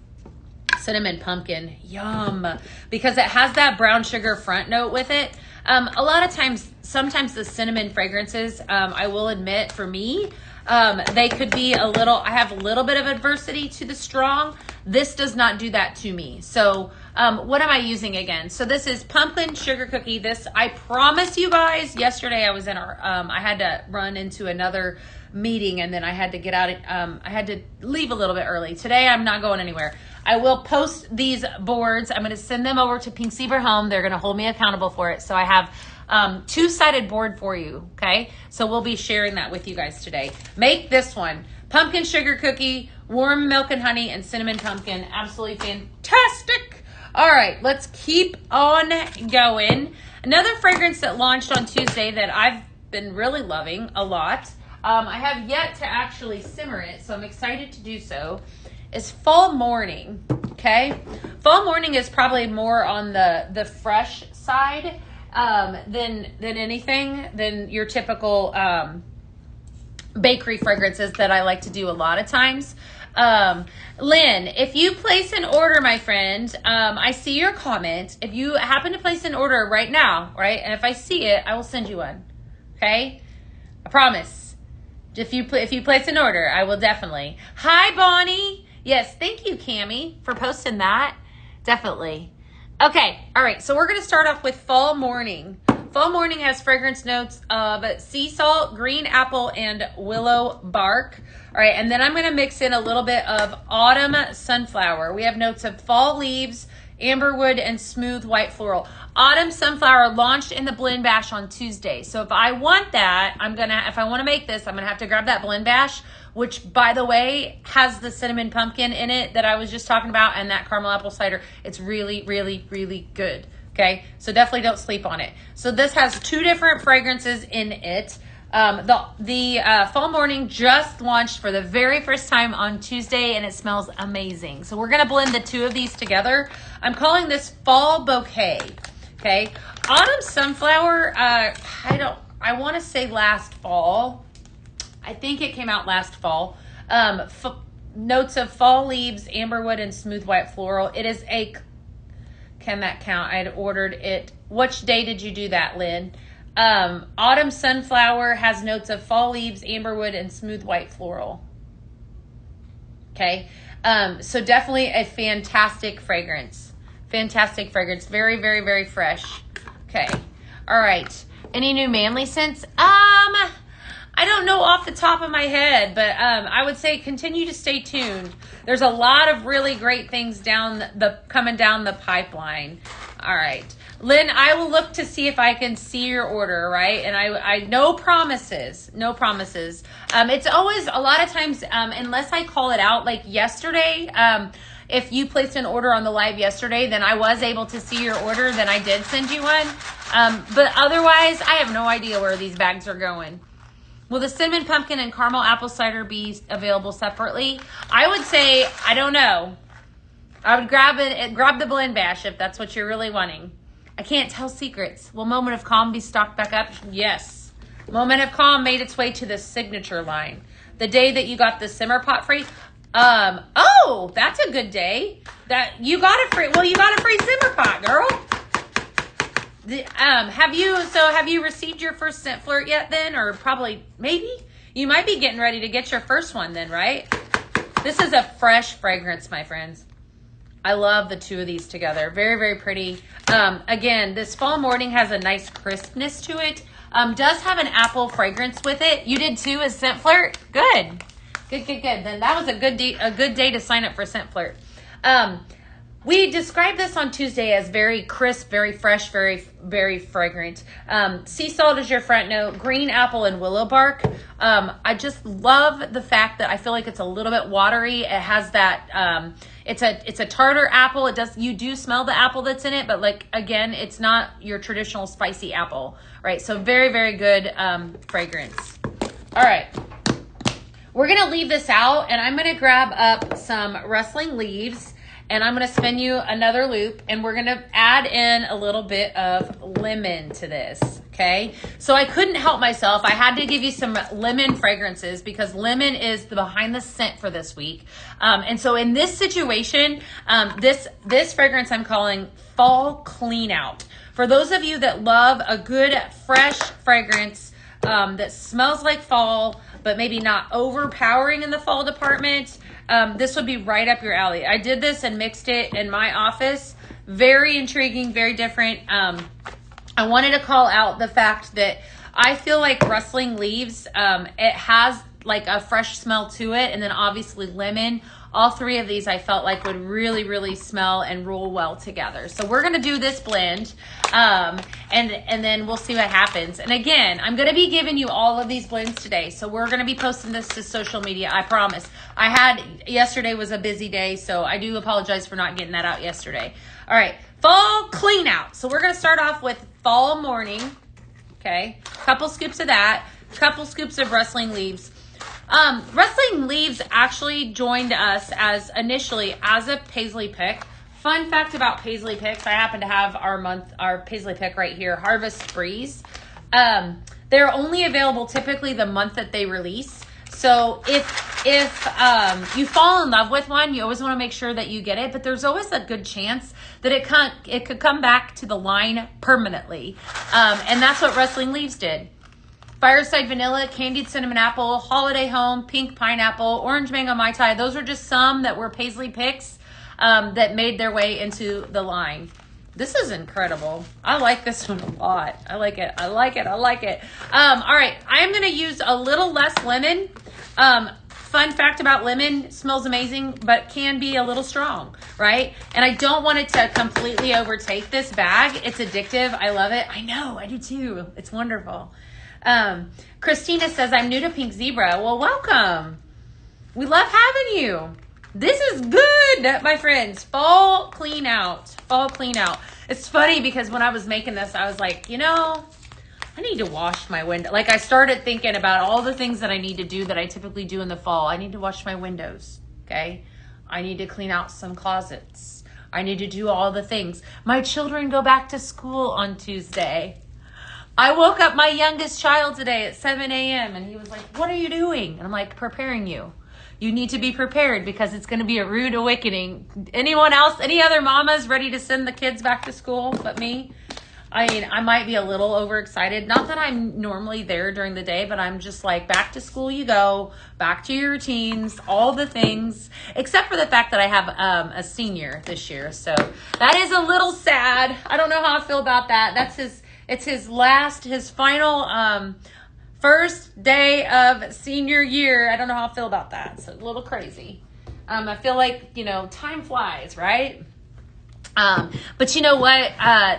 pumpkin. Yum. Because it has that brown sugar front note with it. A lot of times, sometimes the cinnamon fragrances, I will admit for me, they could be I have a little bit of adversity to the strong. This does not do that to me. So What am I using again? So this is pumpkin sugar cookie. This, I promise you guys, yesterday I was in our, I had to run into another meeting and then I had to get out, I had to leave a little bit early. Today I'm not going anywhere. I will post these boards. I'm going to send them over to Pink Zebra Home. They're going to hold me accountable for it. So I have two-sided board for you, okay? So we'll be sharing that with you guys today. Make this one. Pumpkin sugar cookie, warm milk and honey, and cinnamon pumpkin. Absolutely fantastic. All right, let's keep on going. Another fragrance that launched on Tuesday that I've been really loving a lot. I have yet to actually simmer it, so I'm excited to do so. Is Fall Morning, okay? Fall Morning is probably more on the fresh side than anything, than your typical bakery fragrances that I like to do a lot of times. Lynn, if you place an order, my friend, I see your comment. If you happen to place an order right now, right, and if I see it, I will send you one, okay? I promise. If you place an order, I will definitely. Hi, Bonnie. Yes, thank you, Cammie, for posting that. Definitely. Okay, all right, so we're going to start off with Fall Morning. Fall Morning has fragrance notes of sea salt, green apple, and willow bark. All right, and then I'm going to mix in a little bit of autumn sunflower. We have notes of fall leaves, amberwood, and smooth white floral. Autumn sunflower launched in the blend bash on Tuesday. So if I want that, if I want to make this, I'm going to have to grab that blend bash, which, by the way, has the cinnamon pumpkin in it that I was just talking about, and that caramel apple cider. It's really, really, really good. Okay, so definitely don't sleep on it. So this has two different fragrances in it. The Fall Morning just launched for the very first time on Tuesday, and it smells amazing. So we're gonna blend the two of these together. I'm calling this Fall Bouquet. Okay, Autumn Sunflower. I want to say last fall. I think it came out last fall. Notes of fall leaves, amberwood, and smooth white floral. It is a. Can that count? I had ordered it. Which day did you do that, Lynn? Autumn Sunflower has notes of fall leaves, amberwood, and smooth white floral. Okay. So definitely a fantastic fragrance. Fantastic fragrance. Very, very, very fresh. Okay. All right. Any new manly scents? I don't know off the top of my head, but I would say continue to stay tuned. There's a lot of really great things coming down the pipeline. All right. Lynn, I will look to see if I can see your order, right? And I no promises, no promises. It's always a lot of times, unless I call it out, like yesterday, if you placed an order on the live yesterday, then I was able to see your order, then I did send you one. But otherwise, I have no idea where these bags are going. Will the cinnamon pumpkin and caramel apple cider be available separately? I would say, I don't know. I would grab the blend bash if that's what you're really wanting. I can't tell secrets. Will Moment of Calm be stocked back up? Yes. Moment of Calm made its way to the signature line. The day that you got the simmer pot free. Oh, that's a good day. That you got a free. Well, you got a free simmer pot, girl. Have you received your first scent flirt yet then? Or probably, maybe? You might be getting ready to get your first one then, right? This is a fresh fragrance, my friends. I love the two of these together. Very, very pretty. Again, this Fall Morning has a nice crispness to it. Does have an apple fragrance with it. You did too as Scent Flirt? Good. Good. Then that was a good day to sign up for Scent Flirt. We described this on Tuesday as very crisp, very fresh, very, very fragrant. Sea salt is your front note, green apple and willow bark. I just love the fact that I feel like it's a little bit watery. It has that, it's a tartar apple. You do smell the apple that's in it, but like, again, it's not your traditional spicy apple, right? So very, very good fragrance. All right. We're going to leave this out and I'm going to grab up some rustling leaves. And I'm going to spin you another loop, and we're going to add in a little bit of lemon to this, okay? So I couldn't help myself. I had to give you some lemon fragrances because lemon is the behind the scent for this week. And so in this situation, this fragrance I'm calling Fall Clean Out. For those of you that love a good, fresh fragrance that smells like fall, but maybe not overpowering in the fall department, this would be right up your alley. I did this and mixed it in my office. Very intriguing, very different. I wanted to call out the fact that I feel like rustling leaves, it has like a fresh smell to it, and then obviously lemon. All three of these I felt like would really, really smell and roll well together. So we're gonna do this blend, and then we'll see what happens. And again, I'm gonna be giving you all of these blends today. So we're gonna be posting this to social media, I promise. Yesterday was a busy day, so I do apologize for not getting that out yesterday. All right, fall clean out. So we're gonna start off with fall morning, okay? Couple scoops of that, couple scoops of rustling leaves. Rustling leaves actually joined us initially as a paisley pick. Fun fact about paisley picks, I happen to have our paisley pick right here, Harvest Breeze. They're only available typically the month that they release. So if you fall in love with one, you always want to make sure that you get it, but there's always a good chance that it could come back to the line permanently. And that's what Rustling Leaves did. Fireside Vanilla, Candied Cinnamon Apple, Holiday Home, Pink Pineapple, Orange Mango Mai Tai. Those are just some that were paisley picks that made their way into the line. This is incredible. I like this one a lot. I like it. All right, I am going to use a little less lemon. Fun fact about lemon, smells amazing, but can be a little strong, right? And I don't want it to completely overtake this bag. It's addictive. I love it. I know, I do too. It's wonderful. Christina says, I'm new to Pink Zebra. Well, welcome. We love having you. This is good, my friends. Fall clean out. Fall clean out. It's funny because when I was making this, I was like, I need to wash my window. Like, I started thinking about all the things that I need to do that I typically do in the fall. I need to wash my windows, okay? I need to clean out some closets. I need to do all the things. My children go back to school on Tuesday. I woke up my youngest child today at 7 a.m. and he was like, what are you doing? And I'm like, preparing you. You need to be prepared because it's going to be a rude awakening. Anyone else, any other mamas ready to send the kids back to school but me? I mean, I might be a little overexcited. Not that I'm normally there during the day, but I'm just like, back to school you go, back to your routines, all the things, except for the fact that I have a senior this year. So that is a little sad. I don't know how I feel about that. It's his final first day of senior year. I don't know how I feel about that. It's a little crazy. I feel like, time flies, right? But you know what?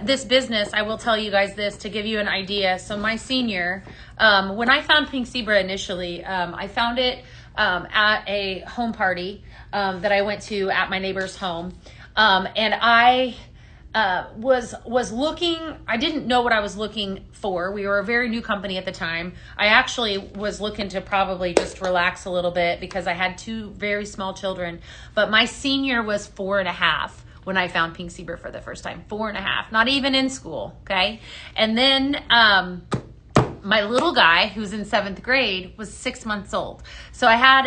This business, I will tell you guys this to give you an idea. So my senior, when I found Pink Zebra initially, I found it at a home party that I went to at my neighbor's home. And I was looking, I didn't know what I was looking for. We were a very new company at the time. I actually was looking to probably just relax a little bit because I had two very small children. But my senior was 4.5 when I found Pink Zebra for the first time. 4.5, not even in school, okay? And then my little guy, who's in 7th grade, was 6 months old. So I had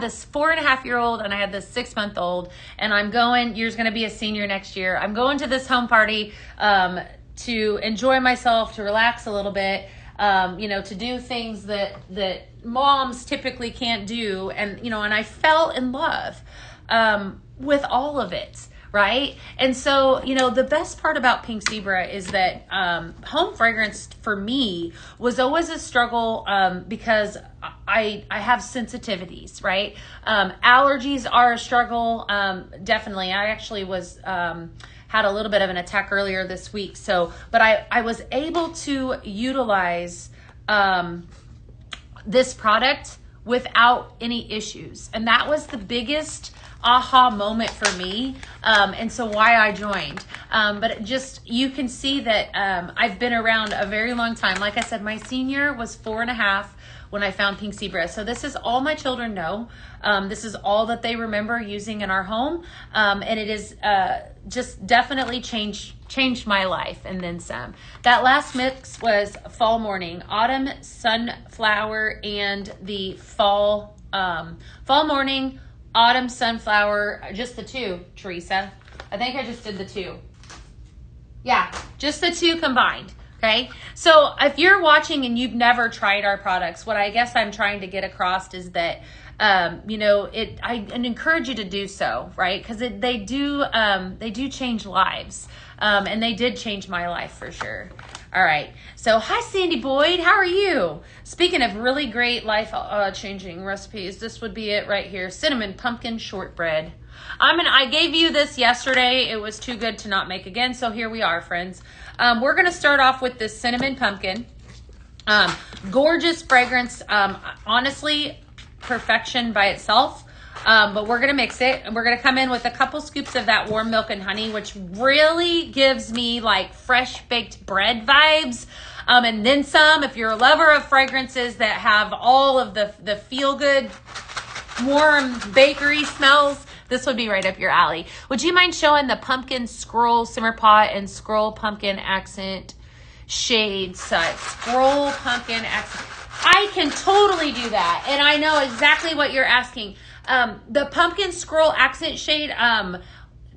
this 4.5-year-old and I had this 6-month-old, and you're going to be a senior next year. I'm going to this home party to enjoy myself, to relax a little bit, to do things that moms typically can't do. And, and I fell in love with all of it. Right? And so, the best part about Pink Zebra is that home fragrance for me was always a struggle because I have sensitivities, right? Allergies are a struggle. Definitely. I actually had a little bit of an attack earlier this week. But I was able to utilize this product without any issues. And that was the biggest aha moment for me, and so why I joined. But you can see that I've been around a very long time. Like I said, my senior was 4.5 when I found Pink Zebra. So this is all my children know. This is all that they remember using in our home, and it is just definitely changed my life and then some. That last mix was Fall Morning, Autumn Sunflower, and the Fall Morning, Autumn Sunflower, just the two, Teresa. I think I just did the two. Yeah, just the two combined. Okay, so if you're watching and you've never tried our products, what I guess I'm trying to get across is that, you know, I encourage you to do so, right? Because they do change lives, and they did change my life for sure. All right, so hi Sandy Boyd, how are you? Speaking of really great life changing recipes, this would be it right here: cinnamon pumpkin shortbread. I gave you this yesterday. It was too good to not make again, so here we are, friends. We're going to start off with this cinnamon pumpkin. Gorgeous fragrance. Honestly, perfection by itself. But we're going to mix it, and we're going to come in with a couple scoops of that warm milk and honey, which really gives me like fresh baked bread vibes. And then some, if you're a lover of fragrances that have all of the feel-good, warm bakery smells, this would be right up your alley. Would you mind showing the pumpkin scroll simmer pot and scroll pumpkin accent shade set? Scroll pumpkin accent. I can totally do that. And I know exactly what you're asking. The pumpkin scroll accent shade,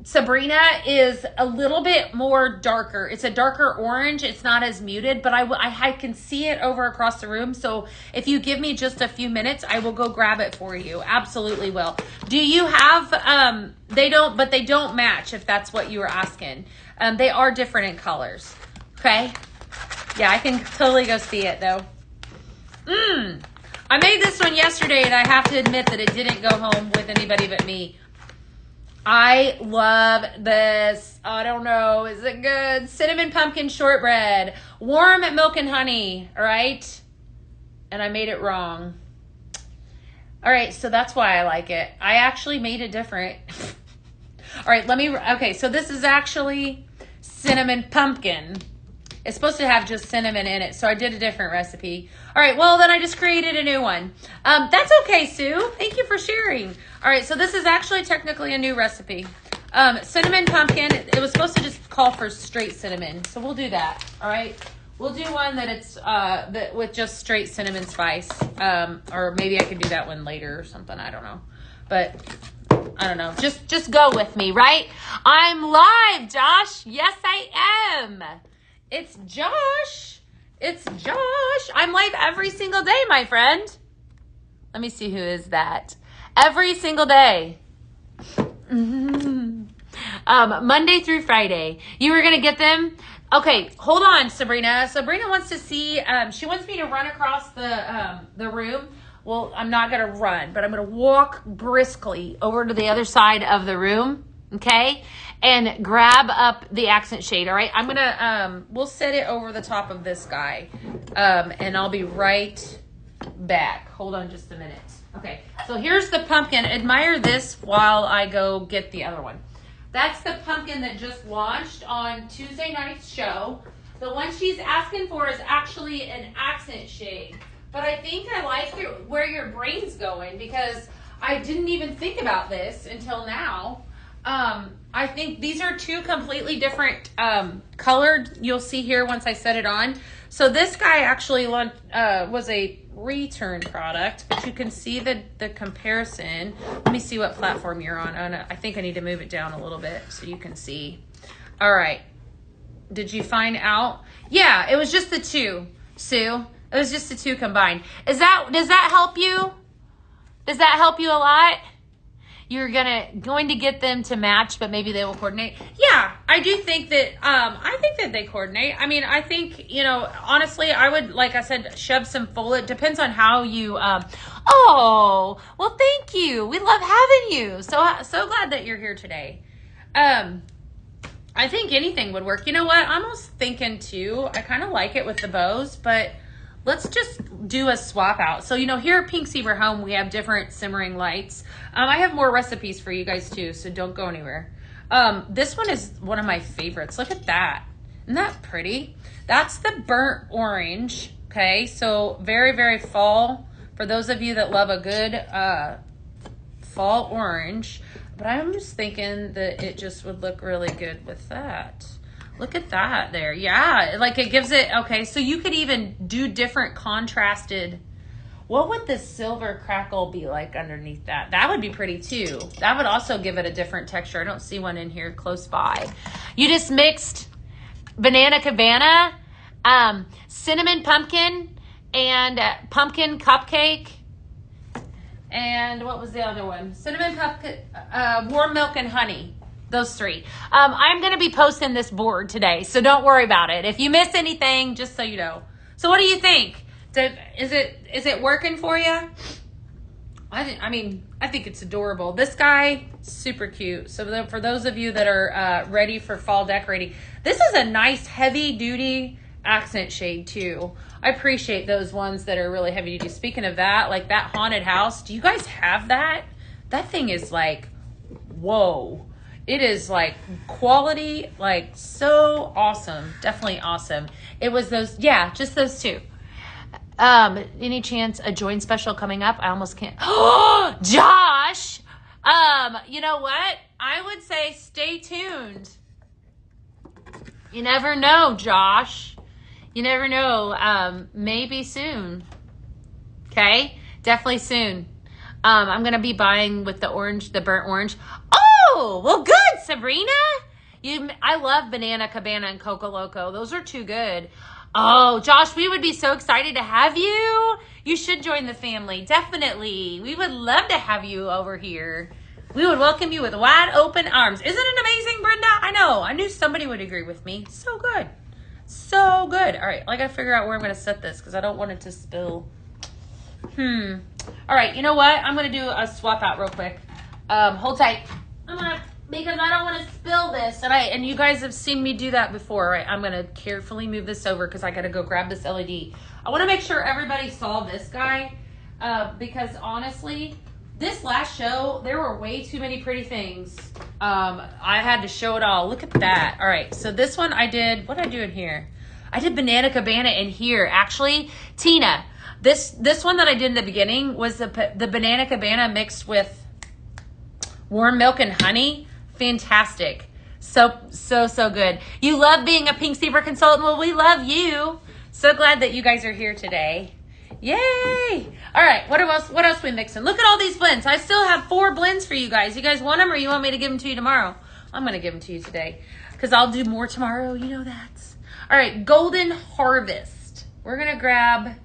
Sabrina, is a little bit more darker. It's a darker orange. It's not as muted, but I can see it over across the room. So if you give me just a few minutes, I will go grab it for you. Absolutely will. Do you have, they don't match, if that's what you were asking. They are different in colors. Okay. Yeah, I can totally go see it though. I made this one yesterday, and I have to admit that it didn't go home with anybody but me. I love this. I don't know. Is it good? Cinnamon pumpkin shortbread. Warm milk and honey. All right. And I made it wrong. All right. So that's why I like it. I actually made it different. All right. Okay. So this is actually cinnamon pumpkin. It's supposed to have just cinnamon in it, so I did a different recipe. All right, well, then I just created a new one. That's okay, Sue. Thank you for sharing. All right, so this is actually technically a new recipe. Cinnamon pumpkin. It was supposed to just call for straight cinnamon, so we'll do that. All right, we'll do one that it's with just straight cinnamon spice, or maybe I could do that one later or something. I don't know, but I don't know. Just go with me, right? I'm live, Josh. Yes, I am. It's Josh. It's Josh. I'm live every single day, my friend. Let me see who is that. Every single day. Monday through Friday. You were going to get them? Okay, hold on, Sabrina. Sabrina wants to see, she wants me to run across the room. Well, I'm not going to run, but I'm going to walk briskly over to the other side of the room. Okay, and grab up the accent shade. All right, I'm gonna we'll set it over the top of this guy, and I'll be right back. Hold on just a minute. Okay, so here's the pumpkin. Admire this while I go get the other one. That's the pumpkin that just launched on Tuesday night's show. The one she's asking for is actually an accent shade, but I think I like where your brain's going, because I didn't even think about this until now. I think these are two completely different colored. You'll see here once I set it on. So this guy actually was a return product, but you can see the comparison. Let me see what platform you're on. I think I need to move it down a little bit so you can see. All right. Did you find out? Yeah, it was just the two, Sue. It was just the two combined. Does that help you? Does that help you a lot? You're going to get them to match, but maybe they will coordinate. Yeah, I do think that, I think that they coordinate. I mean, I think, honestly, I would, like I said, shove some full. It depends on how you, oh, well, thank you. We love having you. So glad that you're here today. I think anything would work. You know what? I'm almost thinking too, I kind of like it with the bows, but let's just do a swap out. So, here at Pink Zebra Home, we have different simmering lights. I have more recipes for you guys too, so don't go anywhere. This one is one of my favorites. Look at that. Isn't that pretty? That's the burnt orange. Okay, so very, very fall. For those of you that love a good fall orange. But I'm just thinking that it just would look really good with that. Look at that there. Yeah, like it gives it, okay, so you could even do different contrasted. What would the silver crackle be like underneath that? That would be pretty too. That would also give it a different texture. I don't see one in here close by. You just mixed Banana Cabana Cinnamon pumpkin and pumpkin cupcake. And what was the other one? Cinnamon pumpkin, warm milk and honey. Those three. I'm going to be posting this board today, so don't worry about it. If you miss anything, just so you know. So what do you think? Is it working for you? I think it's adorable. This guy, super cute. So for those of you that are ready for fall decorating, this is a nice heavy duty accent shade too. I appreciate those ones that are really heavy duty. Speaking of that, like that haunted house, do you guys have that? That thing is like, whoa. It is like quality, like so awesome. Definitely awesome. It was those, yeah, just those two. Any chance a join special coming up? I almost can't. Oh, Josh! You know what? I would say stay tuned. You never know, Josh. You never know. Maybe soon. Okay? Definitely soon. I'm going to be buying with the orange, the burnt orange. Oh, well, good, Sabrina. I love Banana Cabana and Coco Loco. Those are too good. Oh, Josh, we would be so excited to have you. You should join the family. Definitely. We would love to have you over here. We would welcome you with wide open arms. Isn't it amazing, Brenda? I know. I knew somebody would agree with me. So good. So good. All right. I got to figure out where I'm going to set this because I don't want it to spill. All right. You know what? I'm going to do a swap out real quick. Hold tight. Because I don't want to spill this. And you guys have seen me do that before, right? I'm going to carefully move this over because I got to go grab this LED. I want to make sure everybody saw this guy because honestly, this last show, there were way too many pretty things. I had to show it all. Look at that. All right. So this one I did, what did I do in here? I did Banana Cabana in here. Actually, Tina, this one that I did in the beginning was the Banana Cabana mixed with warm milk and honey. Fantastic. So good. You love being a Pink Zebra consultant. Well, we love you. So glad that you guys are here today. Yay. All right. What else we mixing? Look at all these blends. I still have 4 blends for you guys. You guys want them or you want me to give them to you tomorrow? I'm going to give them to you today because I'll do more tomorrow. You know that. All right. Golden Harvest. We're going to grab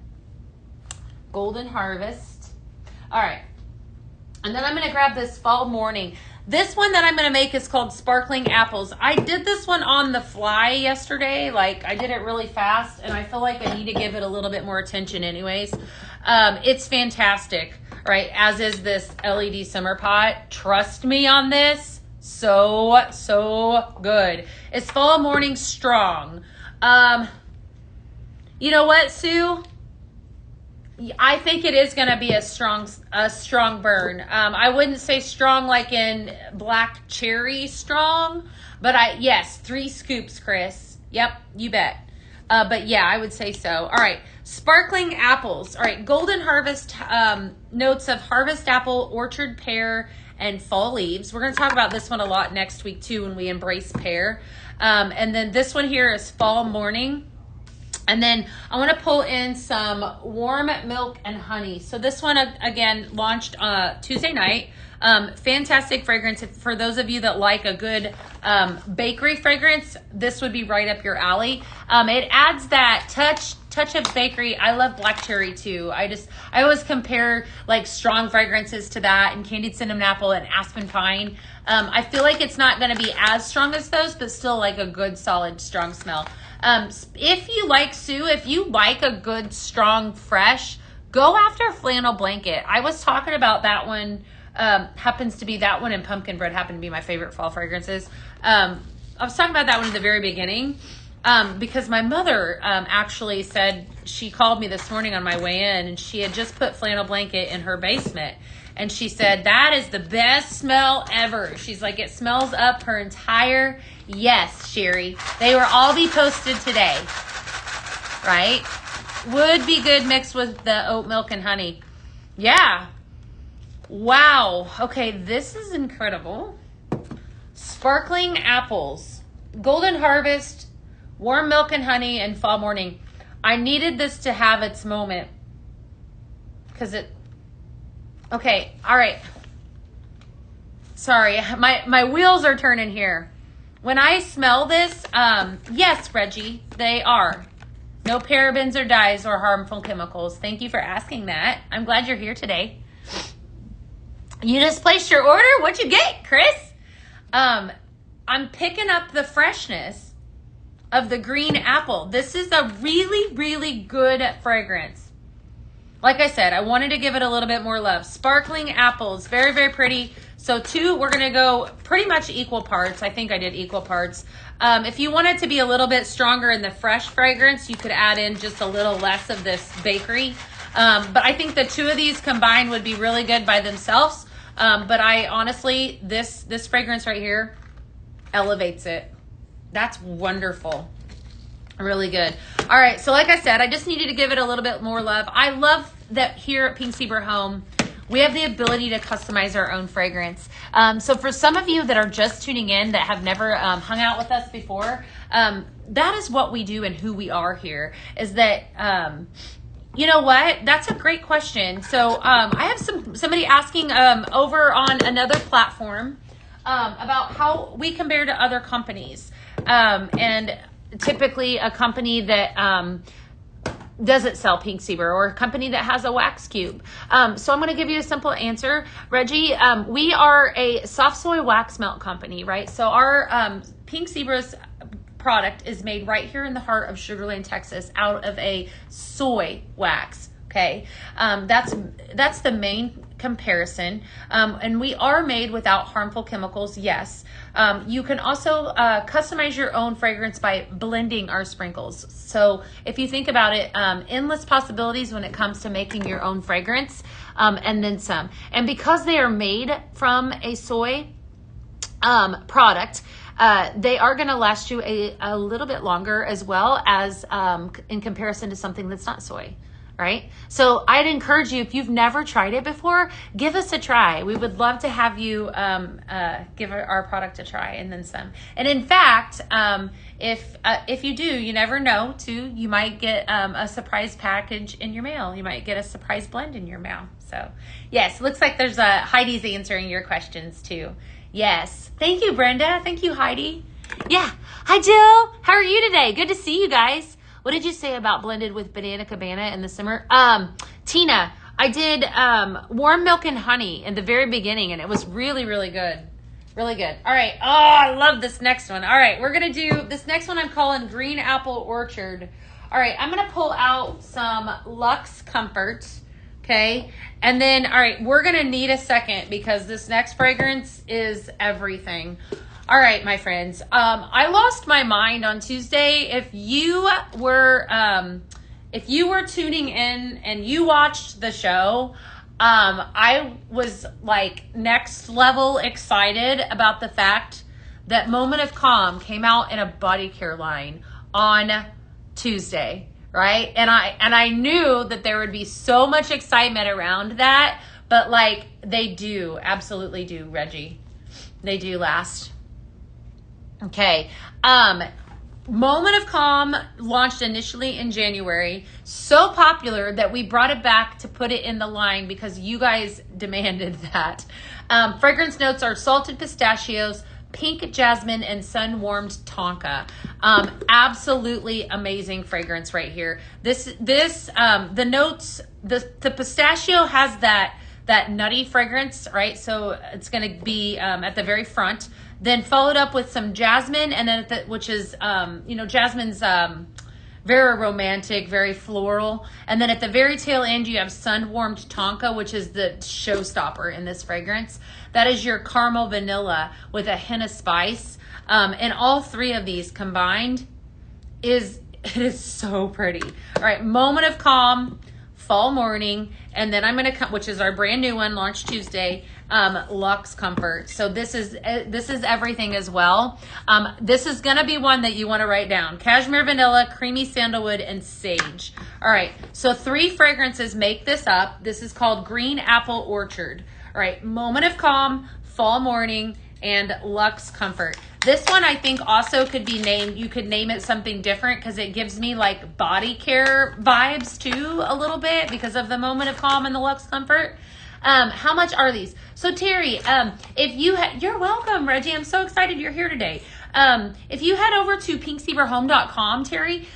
Golden Harvest. All right. And then I'm going to grab this Fall Morning. This one that I'm going to make is called Sparkling Apples. I did this one on the fly yesterday. Like, I did it really fast, and I feel like I need to give it a little bit more attention anyways. It's fantastic, right? As is this LED Summer Pot. Trust me on this. So good. It's Fall Morning Strong. You know what, Sue? I think it is going to be a strong burn. I wouldn't say strong like in black cherry strong, but yes, 3 scoops, Chris. Yep, you bet. But yeah, I would say so. All right, Sparkling Apples. All right, Golden Harvest, notes of harvest apple, orchard pear, and fall leaves. We're going to talk about this one a lot next week too when we embrace pear. And then this one here is Fall Morning. And then I want to pull in some warm milk and honey. So this one, again, launched Tuesday night. Fantastic fragrance. For those of you that like a good bakery fragrance, this would be right up your alley. It adds that touch of bakery. I love black cherry too. I always compare like strong fragrances to that, and candied cinnamon apple and aspen pine. I feel like it's not going to be as strong as those, but still like a good solid strong smell. If you like, Sue, if you like a good, strong, fresh, go after Flannel Blanket. I was talking about that one, happens to be that one, and Pumpkin Bread happen to be my favorite fall fragrances. I was talking about that one at the very beginning, because my mother, actually said, she called me this morning on my way in, and she had just put Flannel Blanket in her basement. And she said, that is the best smell ever. She's like, it smells up her entire, yes, Sherry. They will all be posted today, right? Would be good mixed with the oat milk and honey. Yeah. Wow. Okay, this is incredible. Sparkling Apples, Golden Harvest, warm milk and honey, and Fall Morning. I needed this to have its moment because okay, all right. Sorry, my wheels are turning here. When I smell this, yes, Reggie, they are. No parabens or dyes or harmful chemicals. Thank you for asking that. I'm glad you're here today. You just placed your order? What'd you get, Chris? I'm picking up the freshness of the green apple. This is a really, really good fragrance. Like I said, I wanted to give it a little bit more love. Sparkling apples, very, very pretty. So we're going to go pretty much equal parts. I think I did equal parts. If you want it to be a little bit stronger in the fresh fragrance, you could add in just a little less of this bakery. But I think the two of these combined would be really good by themselves. But I honestly, this fragrance right here elevates it. That's wonderful. Really good. All right. So like I said, I just needed to give it a little bit more love. I love that here at Pink Zebra Home, we have the ability to customize our own fragrance. So for some of you that are just tuning in that have never hung out with us before, that is what we do and who we are here, is that, you know what? That's a great question. So I have somebody asking over on another platform about how we compare to other companies. And typically a company that doesn't sell Pink Zebra, or a company that has a wax cube. So I'm going to give you a simple answer, Reggie. We are a soft soy wax melt company, right? So our Pink Zebra's product is made right here in the heart of Sugar Land, Texas, out of a soy wax. Okay, that's the main comparison, and we are made without harmful chemicals. Yes, you can also customize your own fragrance by blending our sprinkles. So if you think about it, endless possibilities when it comes to making your own fragrance, and then some. And because they are made from a soy product, they are going to last you a little bit longer, as well as in comparison to something that's not soy. Right? So I'd encourage you, if you've never tried it before, give us a try. We would love to have you give our product a try, and then some. And in fact, if you do, you never know too, you might get a surprise package in your mail. You might get a surprise blend in your mail. So yes, looks like there's Heidi's answering your questions too. Yes. Thank you, Brenda. Thank you, Heidi. Yeah. Hi, Jill. How are you today? Good to see you guys. What did you say about blended with Banana Cabana in the summer? Tina, I did warm milk and honey in the very beginning, and it was really, really good. Really good. All right. Oh, I love this next one. All right. We're going to do this next one. I'm calling Green Apple Orchard. All right. I'm going to pull out some Luxe Comfort. Okay. And then, all right, we're going to need a second because this next fragrance is everything. All right, my friends. I lost my mind on Tuesday. If you were tuning in and you watched the show, I was like next level excited about the fact that Moment of Calm came out in a body care line on Tuesday, right? And I knew that there would be so much excitement around that, but like they do, absolutely do, Reggie. They do last. Okay. Moment of Calm launched initially in January. So popular that we brought it back to put it in the line because you guys demanded that. Fragrance notes are salted pistachios, pink jasmine, and sun-warmed tonka. Absolutely amazing fragrance right here. The notes, the pistachio has that nutty fragrance, right? So it's going to be at the very front. Then followed up with some jasmine, and then which is, jasmine's very romantic, very floral. And then at the very tail end, you have sun-warmed tonka, which is the showstopper in this fragrance. That is your caramel vanilla with a hint of spice. And all three of these combined it is so pretty. All right, Moment of Calm, Fall Morning, and then I'm going to come, which is our brand new one, launched Tuesday, Luxe Comfort. So this is everything as well. This is going to be one that you want to write down. Cashmere Vanilla, Creamy Sandalwood, and Sage. All right, so 3 fragrances make this up. This is called Green Apple Orchard. All right, Moment of Calm, Fall Morning, and Luxe Comfort. This one I think also could be named, you could name it something different because it gives me like body care vibes too a little bit because of the Moment of Calm and the Luxe Comfort. How much are these? So Terry, if you're welcome, Reggie. I'm so excited you're here today. If you head over to pinkzebrahome.com, Terry,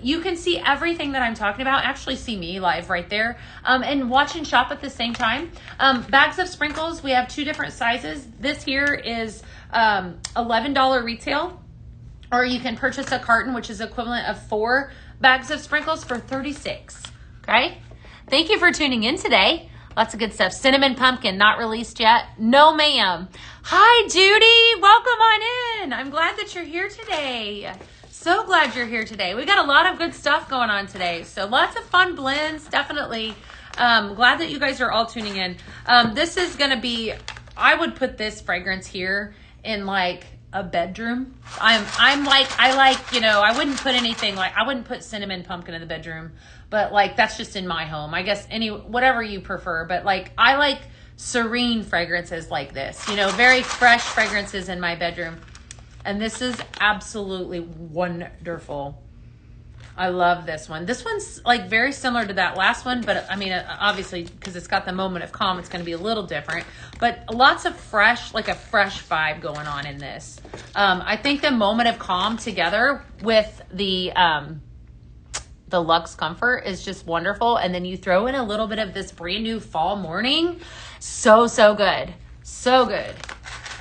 you can see everything that I'm talking about. Actually see me live right there, and watch and shop at the same time. Bags of sprinkles, we have 2 different sizes. This here is $11 retail, or you can purchase a carton, which is equivalent of 4 bags of sprinkles for $36. Okay. Thank you for tuning in today. Lots of good stuff. Cinnamon pumpkin, not released yet. No, ma'am. Hi, Judy. Welcome on in. I'm glad that you're here today. So glad you're here today. We got a lot of good stuff going on today. So lots of fun blends, definitely. Glad that you guys are all tuning in. This is going to be, I would put this fragrance here in like a bedroom. I wouldn't put anything like, I wouldn't put cinnamon pumpkin in the bedroom, but like, that's just in my home. I guess whatever you prefer, but like, I like serene fragrances like this, very fresh fragrances in my bedroom. And this is absolutely wonderful. I love this one. This one's like very similar to that last one, but I mean, obviously because it's got the moment of calm, it's going to be a little different, but lots of fresh, like a fresh vibe going on in this. I think the moment of calm together with the Luxe Comfort is just wonderful. And then you throw in a little bit of this brand new fall morning. So good. So good.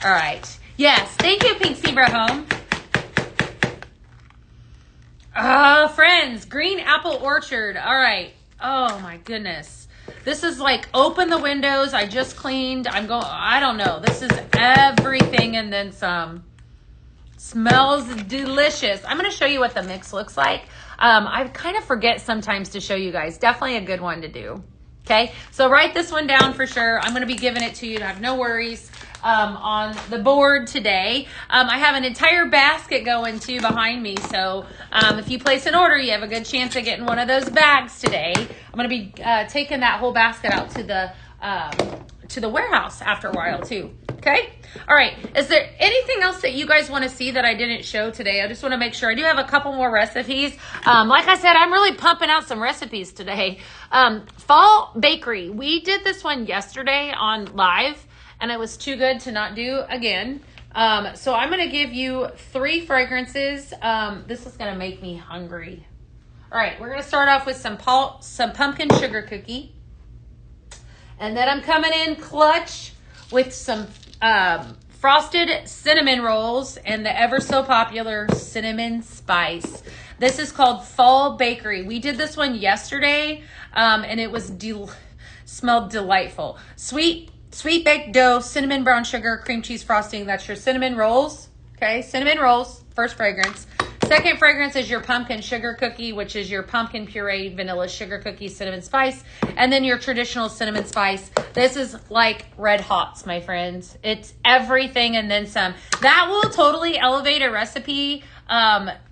All right. Yes. Thank you, Pink Zebra Home. Oh, friends, Green Apple Orchard. All right. Oh my goodness. This is like open the windows. I just cleaned. I don't know. This is everything and then some. Smells delicious. I'm going to show you what the mix looks like. I kind of forget sometimes to show you guys. Definitely a good one to do. Okay. So write this one down for sure. I'm going to be giving it to you. Have no worries. On the board today. I have an entire basket going too behind me. So if you place an order, you have a good chance of getting one of those bags today. I'm going to be taking that whole basket out to the warehouse after a while too. Okay. All right. Is there anything else that you guys want to see that I didn't show today? I just want to make sure. I do have a couple more recipes. Like I said, I'm really pumping out some recipes today. Fall Bakery. We did this one yesterday on live, and it was too good to not do again. So I'm going to give you 3 fragrances. This is going to make me hungry. All right, we're going to start off with some pumpkin sugar cookie. And then I'm coming in clutch with some frosted cinnamon rolls and the ever so popular cinnamon spice. This is called Fall Bakery. We did this one yesterday, and it was smelled delightful. Sweet baked dough, cinnamon brown sugar, cream cheese frosting. That's your cinnamon rolls. Okay, cinnamon rolls, first fragrance. Second fragrance is your pumpkin sugar cookie, which is your pumpkin puree, vanilla sugar cookie, cinnamon spice, and then your traditional cinnamon spice. This is like red hots, my friends. It's everything and then some. That will totally elevate a recipe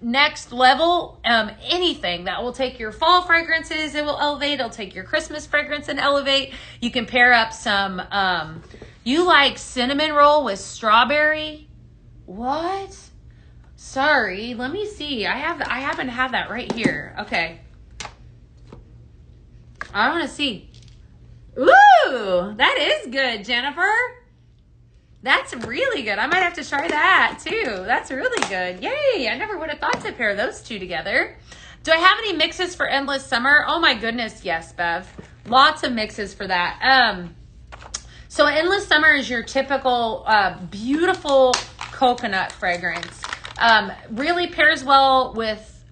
next level. Anything that will take your fall fragrances, it will elevate. It'll take your Christmas fragrance and elevate. You can pair up some, you like cinnamon roll with strawberry? What? Sorry, let me see. I happen to have that right here. Okay. I want to see. Ooh, that is good, Jennifer. That's really good. I might have to try that too. That's really good. Yay, I never would have thought to pair those two together. Do I have any mixes for Endless Summer? Oh my goodness, yes, Bev. Lots of mixes for that. So Endless Summer is your typical beautiful coconut fragrance. Really pairs well with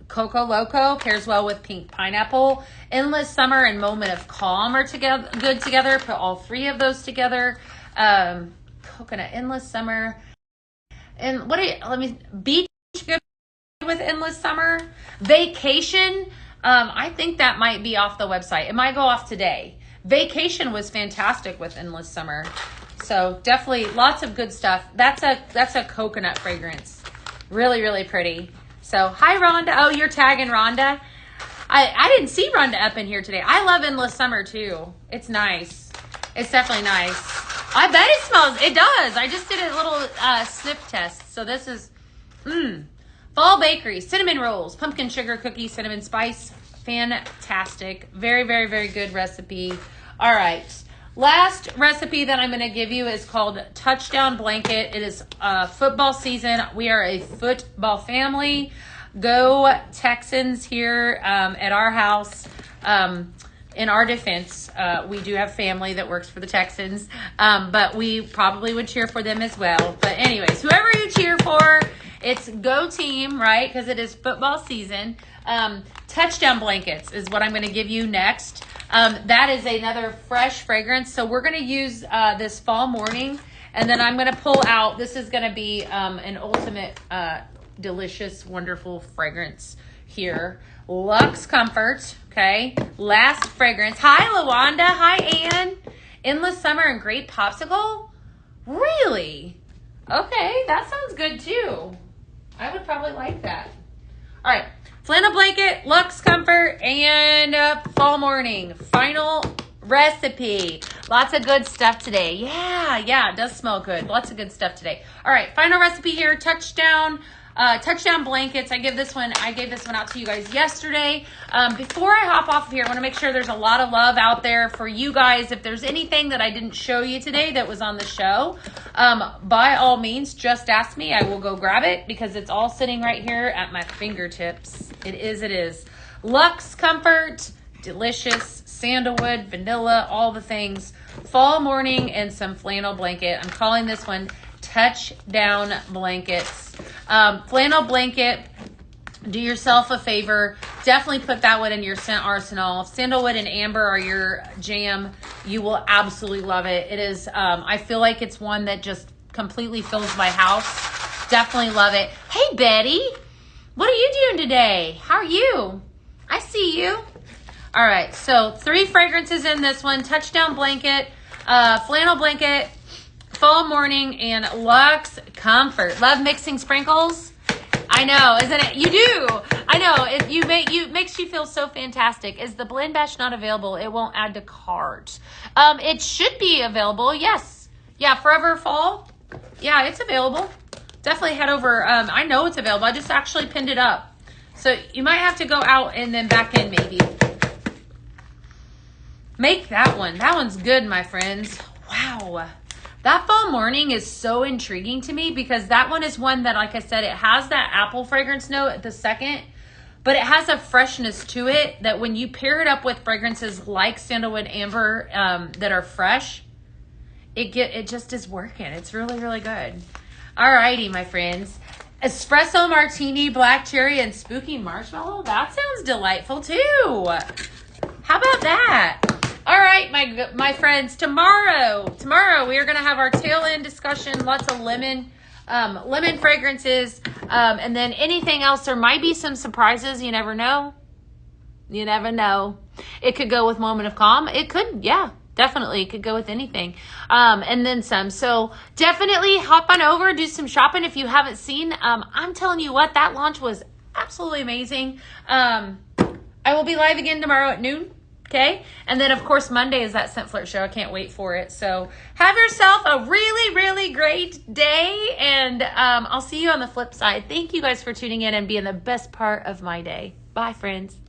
Coco Loco, pairs well with Pink Pineapple. Endless Summer and Moment of Calm are good together. Put all 3 of those together. Coconut, Endless Summer. And Beach good with Endless Summer. Vacation, I think that might be off the website. It might go off today. Vacation was fantastic with Endless Summer. So definitely lots of good stuff. That's a coconut fragrance. Really, really pretty. So hi, Rhonda. Oh, you're tagging Rhonda. I didn't see Rhonda up in here today. I love Endless Summer too. It's nice. It's definitely nice. I bet it smells. It does. I just did a little sniff test. So this is Fall Bakery, cinnamon rolls, pumpkin sugar cookie, cinnamon spice. Fantastic. Very, very, very good recipe. All right. Last recipe that I'm going to give you is called Touchdown Blanket. It is football season. We are a football family. Go Texans here at our house. In our defense, we do have family that works for the Texans, but we probably would cheer for them as well. But anyways, whoever you cheer for, it's go team, right? Because it is football season. Touchdown blankets is what I'm going to give you next. That is another fresh fragrance. So we're going to use this fall morning, and then I'm going to pull out, this is going to be an ultimate delicious, wonderful fragrance here. Luxe Comfort, okay? Last fragrance. Hi, Lawanda. Hi, Ann. Endless Summer and Grape Popsicle? Really? Okay, that sounds good too. I would probably like that. All right. Flannel blanket, Luxe Comfort, and fall morning. Final recipe. Lots of good stuff today. Yeah, it does smell good. Lots of good stuff today. All right, final recipe here. Touchdown blankets. I gave this one out to you guys yesterday. Before I hop off of here, I want to make sure there's a lot of love out there for you guys. If there's anything that I didn't show you today that was on the show, by all means, just ask me. I will go grab it because it's all sitting right here at my fingertips. It is. Luxe Comfort, delicious, sandalwood, vanilla, all the things. Fall morning and some flannel blanket. I'm calling this one Touchdown Blankets. Flannel blanket, do yourself a favor. Definitely put that one in your scent arsenal. Sandalwood and amber are your jam. You will absolutely love it. It is, I feel like it's one that just completely fills my house. Definitely love it. Hey, Betty, what are you doing today? How are you? I see you. All right, so 3 fragrances in this one. Touchdown Blanket, Flannel Blanket, Fall Morning, and Luxe Comfort. Love mixing sprinkles? I know, isn't it? You do. I know. It makes you feel so fantastic. Is the blend batch not available? It won't add to cart. It should be available. Yes. Yeah, Forever Fall. Yeah, it's available. Definitely head over. I know it's available. I just actually pinned it up. So you might have to go out and then back in maybe. Make that one. That one's good, my friends. Wow. That Fall Morning is so intriguing to me because that one is one that, like I said, it has that apple fragrance note at the second, but it has a freshness to it that when you pair it up with fragrances like sandalwood, amber that are fresh, it just is working. It's really, really good. Alrighty, my friends. Espresso martini, black cherry, and spooky marshmallow. That sounds delightful too. How about that? All right, my friends, tomorrow we are going to have our tail end discussion, lots of lemon fragrances, and then anything else. There might be some surprises. You never know. You never know. It could go with Moment of Calm. It could, yeah, definitely. It could go with anything, and then some. So definitely hop on over, do some shopping if you haven't seen. I'm telling you what, that launch was absolutely amazing. I will be live again tomorrow at noon. Okay. And then, of course, Monday is that Scent Flirt show. I can't wait for it. So have yourself a really, really great day. And I'll see you on the flip side. Thank you guys for tuning in and being the best part of my day. Bye, friends.